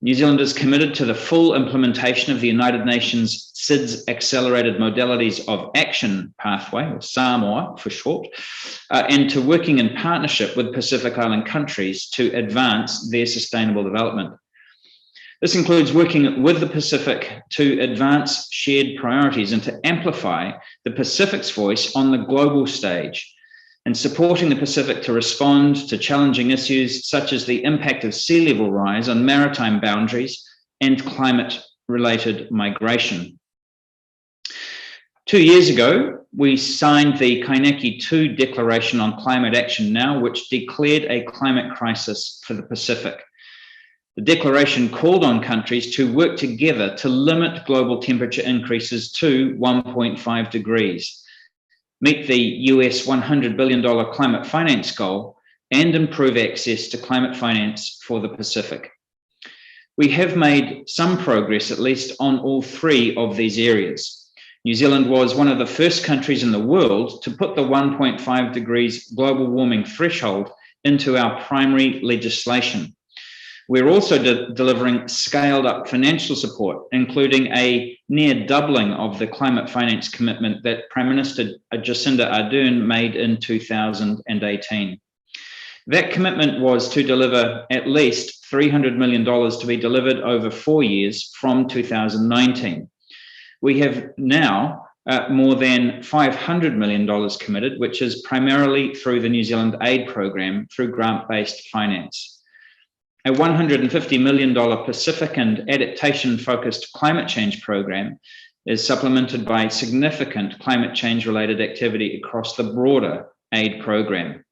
New Zealand is committed to the full implementation of the United Nations SIDS Accelerated Modalities of Action Pathway, or SAMOA for short, and to working in partnership with Pacific Island countries to advance their sustainable development. This includes working with the Pacific to advance shared priorities and to amplify the Pacific's voice on the global stage, and supporting the Pacific to respond to challenging issues such as the impact of sea level rise on maritime boundaries and climate-related migration. 2 years ago, we signed the Kainaki II Declaration on Climate Action Now, which declared a climate crisis for the Pacific. The declaration called on countries to work together to limit global temperature increases to 1.5 degrees, meet the US $100 billion climate finance goal, and improve access to climate finance for the Pacific. We have made some progress, at least on all three of these areas. New Zealand was one of the first countries in the world to put the 1.5 degrees global warming threshold into our primary legislation. We're also delivering scaled up financial support, including a near doubling of the climate finance commitment that Prime Minister Jacinda Ardern made in 2018. That commitment was to deliver at least $300 million to be delivered over 4 years from 2019. We have now more than $500 million committed, which is primarily through the New Zealand Aid Program through grant-based finance. A $150 million Pacific and adaptation-focused climate change program is supplemented by significant climate change-related activity across the broader aid program.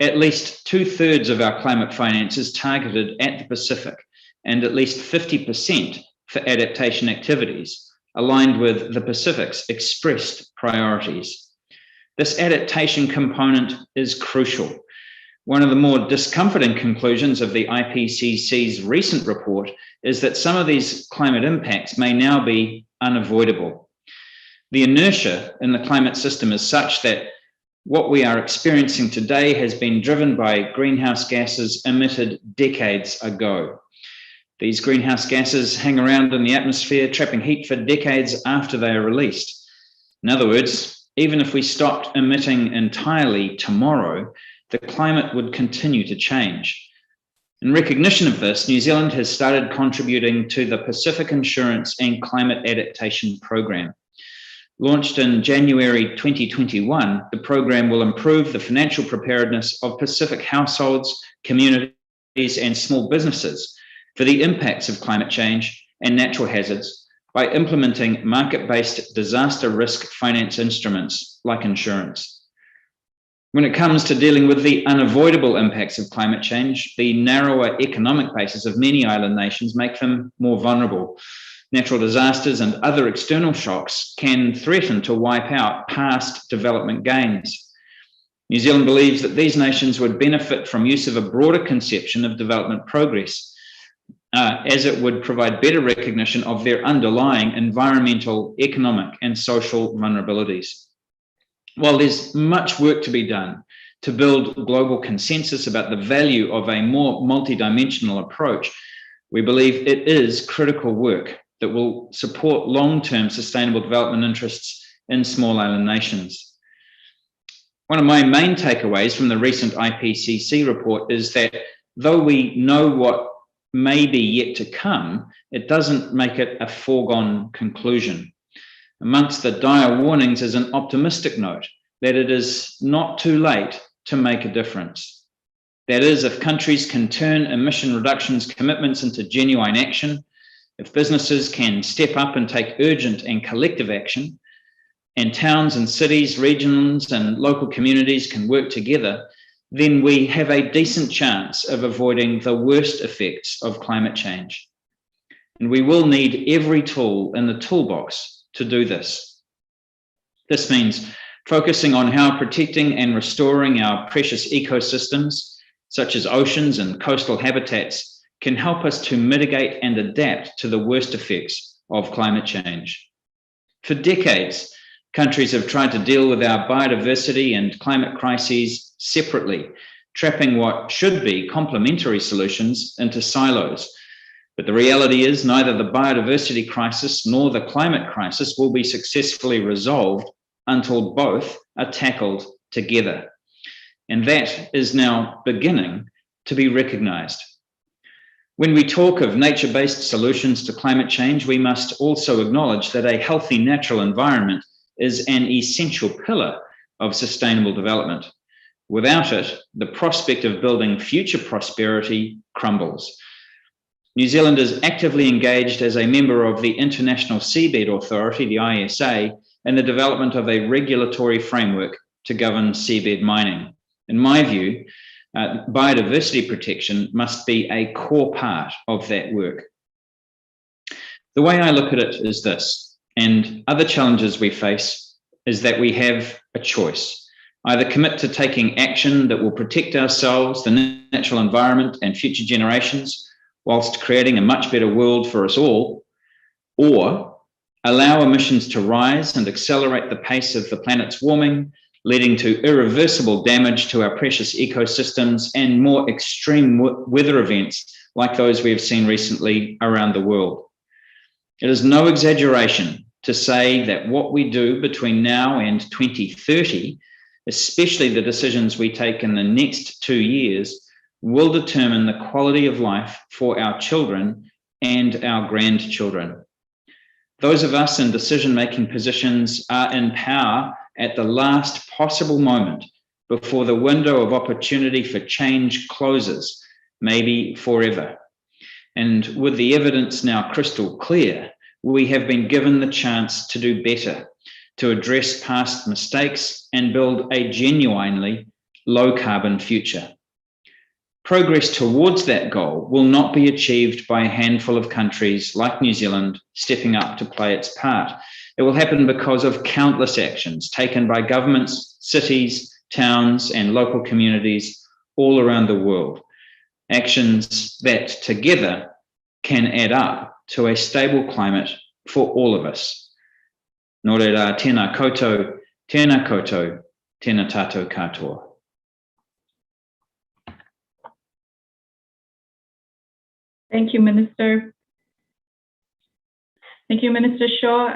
At least 2/3 of our climate finance is targeted at the Pacific, and at least 50% for adaptation activities, aligned with the Pacific's expressed priorities. This adaptation component is crucial. One of the more discomforting conclusions of the IPCC's recent report is that some of these climate impacts may now be unavoidable. The inertia in the climate system is such that What we are experiencing today has been driven by greenhouse gases emitted decades ago. These greenhouse gases hang around in the atmosphere, trapping heat for decades after they are released. In other words, even if we stopped emitting entirely tomorrow, the climate would continue to change. In recognition of this, New Zealand has started contributing to the Pacific Insurance and Climate Adaptation Program. Launched in January 2021, the program will improve the financial preparedness of Pacific households, communities, and small businesses for the impacts of climate change and natural hazards by implementing market-based disaster risk finance instruments like insurance. When it comes to dealing with the unavoidable impacts of climate change, the narrower economic bases of many island nations make them more vulnerable. Natural disasters and other external shocks can threaten to wipe out past development gains. New Zealand believes that these nations would benefit from use of a broader conception of development progress, as it would provide better recognition of their underlying environmental, economic, and social vulnerabilities. While there's much work to be done to build global consensus about the value of a more multidimensional approach, we believe it is critical work that will support long-term sustainable development interests in small island nations. One of my main takeaways from the recent IPCC report is that though we know what may be yet to come, it doesn't make it a foregone conclusion. Amongst the dire warnings is an optimistic note that it is not too late to make a difference. That is, if countries can turn emission reductions commitments into genuine action, if businesses can step up and take urgent and collective action, and towns and cities, regions and local communities can work together, then we have a decent chance of avoiding the worst effects of climate change. And we will need every tool in the toolbox to do this. This means focusing on how protecting and restoring our precious ecosystems, such as oceans and coastal habitats, can help us to mitigate and adapt to the worst effects of climate change. For decades, countries have tried to deal with our biodiversity and climate crises separately, trapping what should be complementary solutions into silos. But the reality is neither the biodiversity crisis nor the climate crisis will be successfully resolved until both are tackled together. And that is now beginning to be recognized. When we talk of nature-based solutions to climate change, we must also acknowledge that a healthy natural environment is an essential pillar of sustainable development. Without it, the prospect of building future prosperity crumbles. New Zealand is actively engaged as a member of the International Seabed Authority, the ISA, in the development of a regulatory framework to govern seabed mining. In my view, biodiversity protection must be a core part of that work. The way I look at it is this, and other challenges we face is that we have a choice. Either commit to taking action that will protect ourselves, the natural environment, and future generations, whilst creating a much better world for us all, or allow emissions to rise and accelerate the pace of the planet's warming, leading to irreversible damage to our precious ecosystems and more extreme weather events like those we have seen recently around the world. It is no exaggeration to say that what we do between now and 2030, especially the decisions we take in the next 2 years, will determine the quality of life for our children and our grandchildren. Those of us in decision-making positions are in power at the last possible moment before the window of opportunity for change closes, maybe forever. And with the evidence now crystal clear, we have been given the chance to do better, to address past mistakes and build a genuinely low-carbon future. Progress towards that goal will not be achieved by a handful of countries like New Zealand stepping up to play its part. It will happen because of countless actions taken by governments, cities, towns, and local communities all around the world. Actions that together can add up to a stable climate for all of us. Nō reira, tēnā koutou, Tēnā tātou katoa. Thank you, Minister. Thank you, Minister Shaw.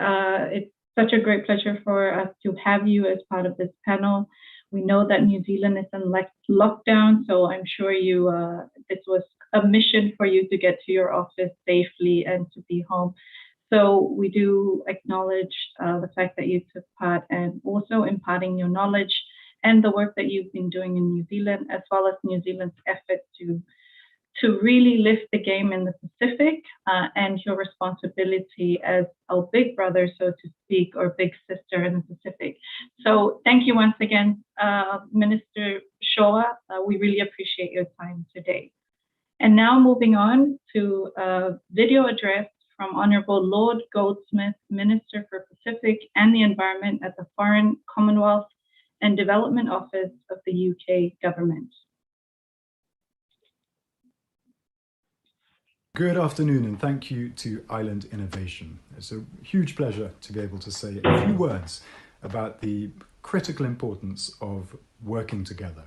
It's such a great pleasure for us to have you as part of this panel. We know that New Zealand is in lockdown, so I'm sure this was a mission for you to get to your office safely and to be home. So we do acknowledge the fact that you took part and also imparting your knowledge and the work that you've been doing in New Zealand, as well as New Zealand's effort to really lift the game in the Pacific and your responsibility as our big brother, so to speak, or big sister in the Pacific. So thank you once again, Minister Shaw. We really appreciate your time today. And now moving on to a video address from Honorable Lord Goldsmith, Minister for Pacific and the Environment at the Foreign, Commonwealth and Development Office of the UK Government. Good afternoon, and thank you to Island Innovation. It's a huge pleasure to be able to say a few words about the critical importance of working together.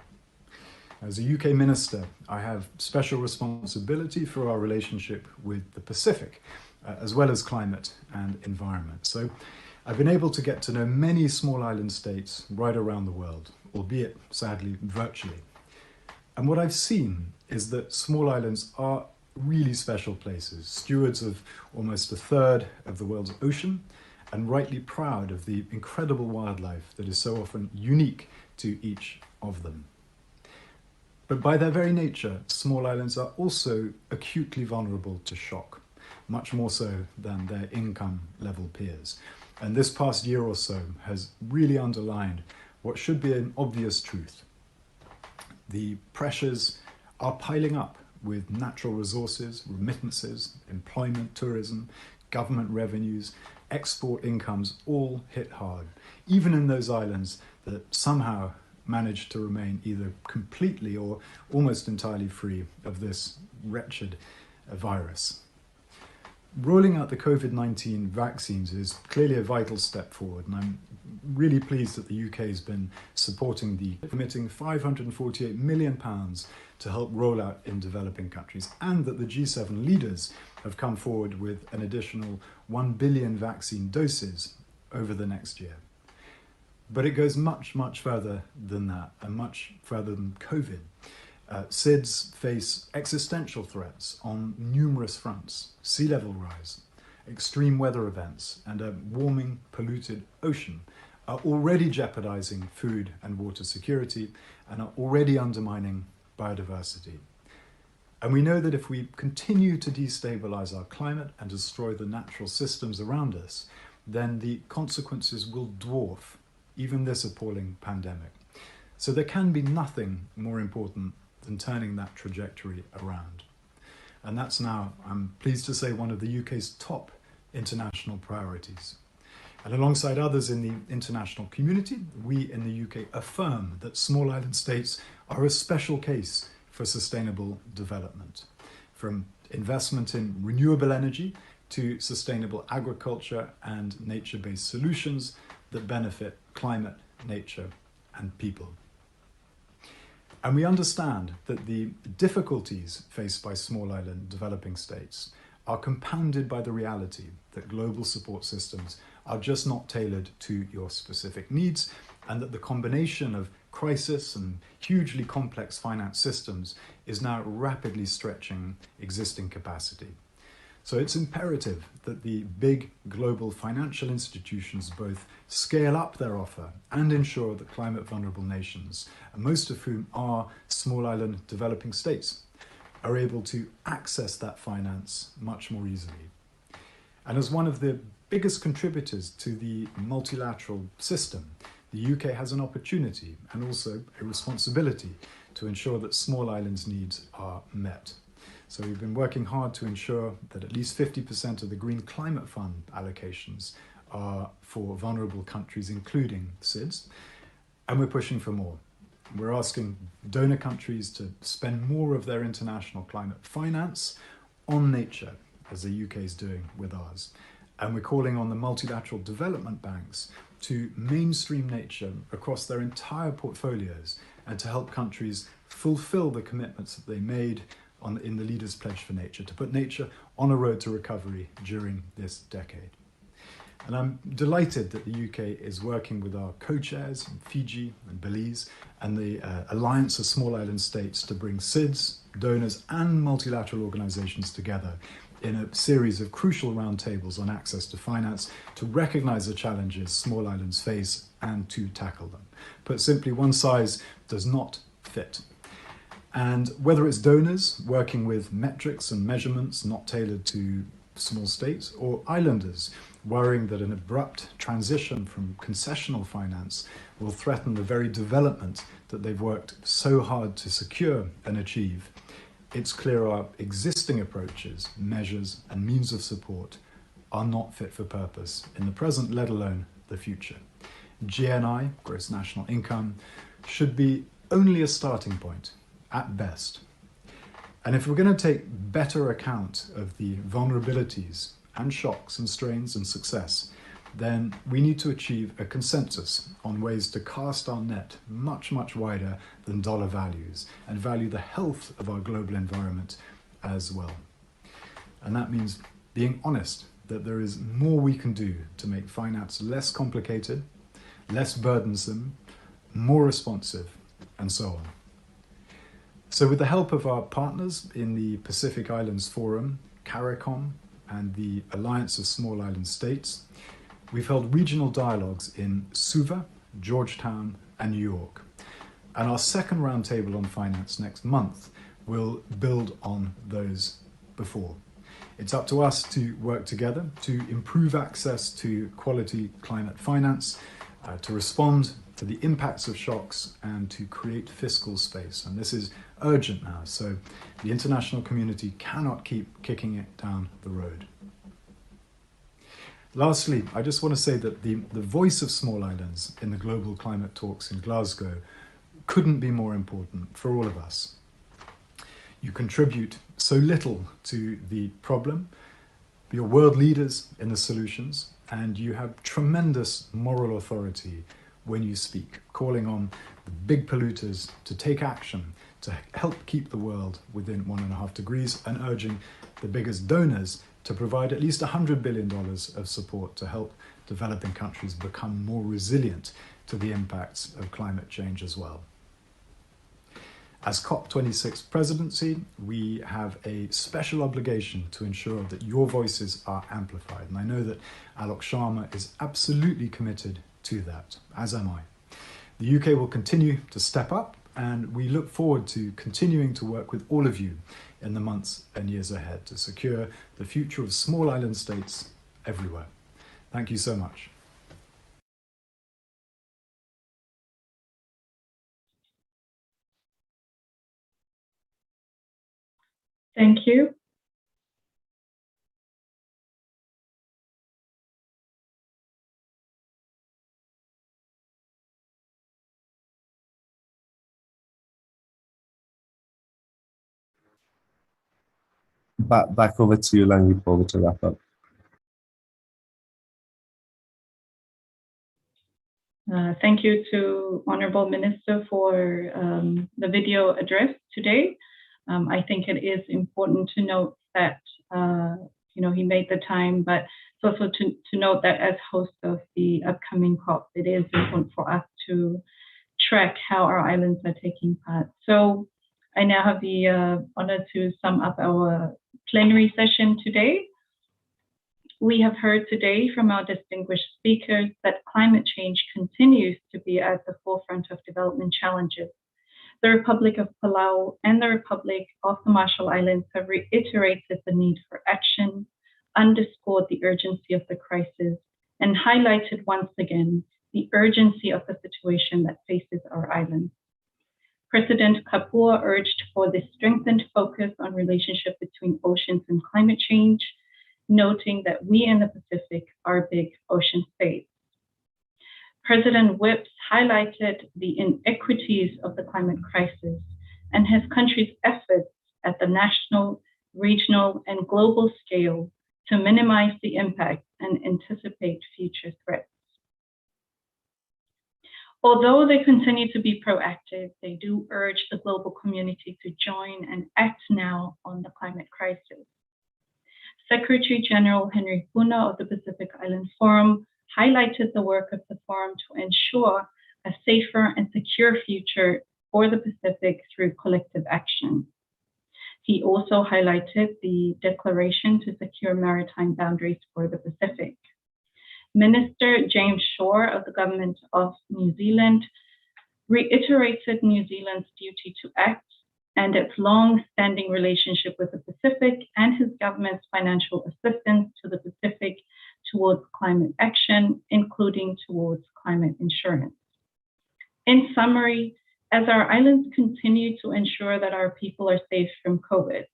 As a UK minister, I have special responsibility for our relationship with the Pacific, as well as climate and environment. So I've been able to get to know many small island states right around the world, albeit sadly virtually. And what I've seen is that small islands are really special places, stewards of almost a third of the world's ocean, and rightly proud of the incredible wildlife that is so often unique to each of them. But by their very nature, small islands are also acutely vulnerable to shock, much more so than their income level peers. And this past year or so has really underlined what should be an obvious truth. The pressures are piling up with natural resources, remittances, employment, tourism, government revenues, export incomes all hit hard, even in those islands that somehow managed to remain either completely or almost entirely free of this wretched virus. Rolling out the COVID-19 vaccines is clearly a vital step forward, and I'm really pleased that the UK has been supporting committing £548 million to help roll out in developing countries, and that the G7 leaders have come forward with an additional 1 billion vaccine doses over the next year. But it goes much, much further than that, and much further than COVID. SIDS face existential threats on numerous fronts: sea level rise, extreme weather events, and a warming, polluted ocean are already jeopardizing food and water security and are already undermining biodiversity. And we know that if we continue to destabilize our climate and destroy the natural systems around us, then the consequences will dwarf even this appalling pandemic. So there can be nothing more important than turning that trajectory around. And that's now, I'm pleased to say, one of the UK's top international priorities. And alongside others in the international community, we in the UK affirm that small island states are a special case for sustainable development, from investment in renewable energy to sustainable agriculture and nature-based solutions that benefit climate, nature, and people. And we understand that the difficulties faced by small island developing states are compounded by the reality that global support systems are just not tailored to your specific needs, and that the combination of crisis and hugely complex finance systems is now rapidly stretching existing capacity. So it's imperative that the big global financial institutions both scale up their offer and ensure that climate vulnerable nations, and most of whom are small island developing states, are able to access that finance much more easily. And as one of the biggest contributors to the multilateral system, the UK has an opportunity and also a responsibility to ensure that small islands' needs are met. So we've been working hard to ensure that at least 50% of the Green Climate Fund allocations are for vulnerable countries, including SIDS, and we're pushing for more. We're asking donor countries to spend more of their international climate finance on nature, as the UK is doing with ours. And we're calling on the multilateral development banks to mainstream nature across their entire portfolios and to help countries fulfill the commitments that they made in the Leaders' Pledge for Nature, to put nature on a road to recovery during this decade. And I'm delighted that the UK is working with our co-chairs, Fiji and Belize, and the Alliance of Small Island States to bring SIDS, donors and multilateral organizations together in a series of crucial roundtables on access to finance to recognize the challenges small islands face and to tackle them. Put simply, one size does not fit. And whether it's donors working with metrics and measurements not tailored to small states, or islanders worrying that an abrupt transition from concessional finance will threaten the very development that they've worked so hard to secure and achieve, it's clear our existing approaches, measures, and means of support are not fit for purpose in the present, let alone the future. GNI, gross national income, should be only a starting point, at best. And if we're going to take better account of the vulnerabilities and shocks and strains and success, then we need to achieve a consensus on ways to cast our net much, much wider than dollar values and value the health of our global environment as well. And that means being honest that there is more we can do to make finance less complicated, less burdensome, more responsive, and so on. So with the help of our partners in the Pacific Islands Forum, CARICOM, and the Alliance of Small Island States, we've held regional dialogues in Suva, Georgetown, and New York. And our second roundtable on finance next month will build on those before. It's up to us to work together to improve access to quality climate finance, to respond to the impacts of shocks, and to create fiscal space. And this is urgent now, so the international community cannot keep kicking it down the road. Lastly, I just want to say that the voice of small islands in the global climate talks in Glasgow couldn't be more important for all of us. You contribute so little to the problem, you're world leaders in the solutions, and you have tremendous moral authority when you speak, calling on the big polluters to take action to help keep the world within 1.5 degrees, and urging the biggest donors to provide at least $100 billion of support to help developing countries become more resilient to the impacts of climate change as well. As COP26 presidency, we have a special obligation to ensure that your voices are amplified. And I know that Alok Sharma is absolutely committed to that, as am I. The UK will continue to step up, and we look forward to continuing to work with all of you in the months and years ahead to secure the future of small island states everywhere. Thank you so much. Thank you. Back over to you, Langi, to wrap up. Thank you to Honorable Minister for the video address today. I think it is important to note that he made the time, but it's also to note that as host of the upcoming COP, it is important for us to track how our islands are taking part. So I now have the honor to sum up our plenary session today. We have heard today from our distinguished speakers that climate change continues to be at the forefront of development challenges. The Republic of Palau and the Republic of the Marshall Islands have reiterated the need for action, underscored the urgency of the crisis, and highlighted once again the urgency of the situation that faces our islands. President Kapua urged for the strengthened focus on relationship between oceans and climate change, noting that we in the Pacific are big ocean states. President Whipps highlighted the inequities of the climate crisis and his country's efforts at the national, regional, and global scale to minimize the impact and anticipate future threats. Although they continue to be proactive, they do urge the global community to join and act now on the climate crisis. Secretary General Henry Puna of the Pacific Island Forum highlighted the work of the forum to ensure a safer and secure future for the Pacific through collective action. He also highlighted the Declaration to Secure Maritime Boundaries for the Pacific. Minister James Shore of the Government of New Zealand reiterated New Zealand's duty to act and its long-standing relationship with the Pacific and his government's financial assistance to the Pacific towards climate action, including towards climate insurance. In summary, as our islands continue to ensure that our people are safe from COVID,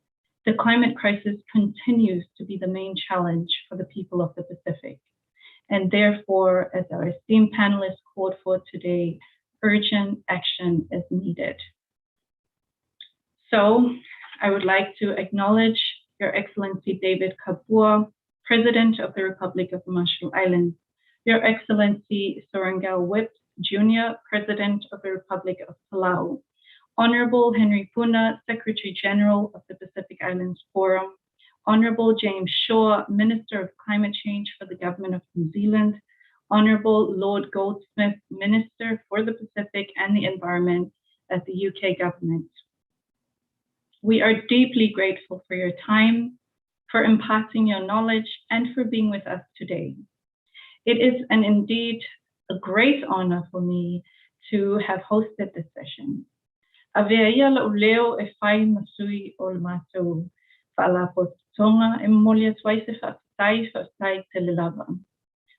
the climate crisis continues to be the main challenge for the people of the Pacific. And therefore, as our esteemed panelists called for today, urgent action is needed. So I would like to acknowledge Your Excellency David Kabua, President of the Republic of the Marshall Islands, Your Excellency Sorangel Whips Jr., President of the Republic of Palau, Honorable Henry Puna, Secretary General of the Pacific Islands Forum, Honorable James Shaw, Minister of Climate Change for the Government of New Zealand, Honorable Lord Goldsmith, Minister for the Pacific and the Environment at the UK Government. We are deeply grateful for your time, for imparting your knowledge, and for being with us today. It is indeed a great honor for me to have hosted this session. Aveia leo e whai masui o le mātou whaalapotonga e molia twaise whaatai te lelava.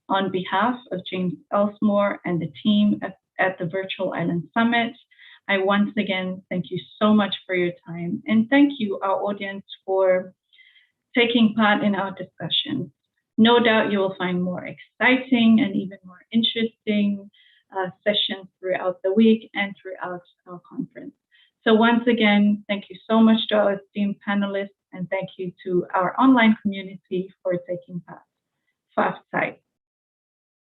On behalf of James Elsmore and the team at the Virtual Island Summit, I once again thank you so much for your time, and thank you, our audience, for taking part in our discussion. No doubt you will find more exciting and even more interesting sessions throughout the week and throughout our conference. So once again, thank you so much to our esteemed panelists, and thank you to our online community for taking part. Whaatai.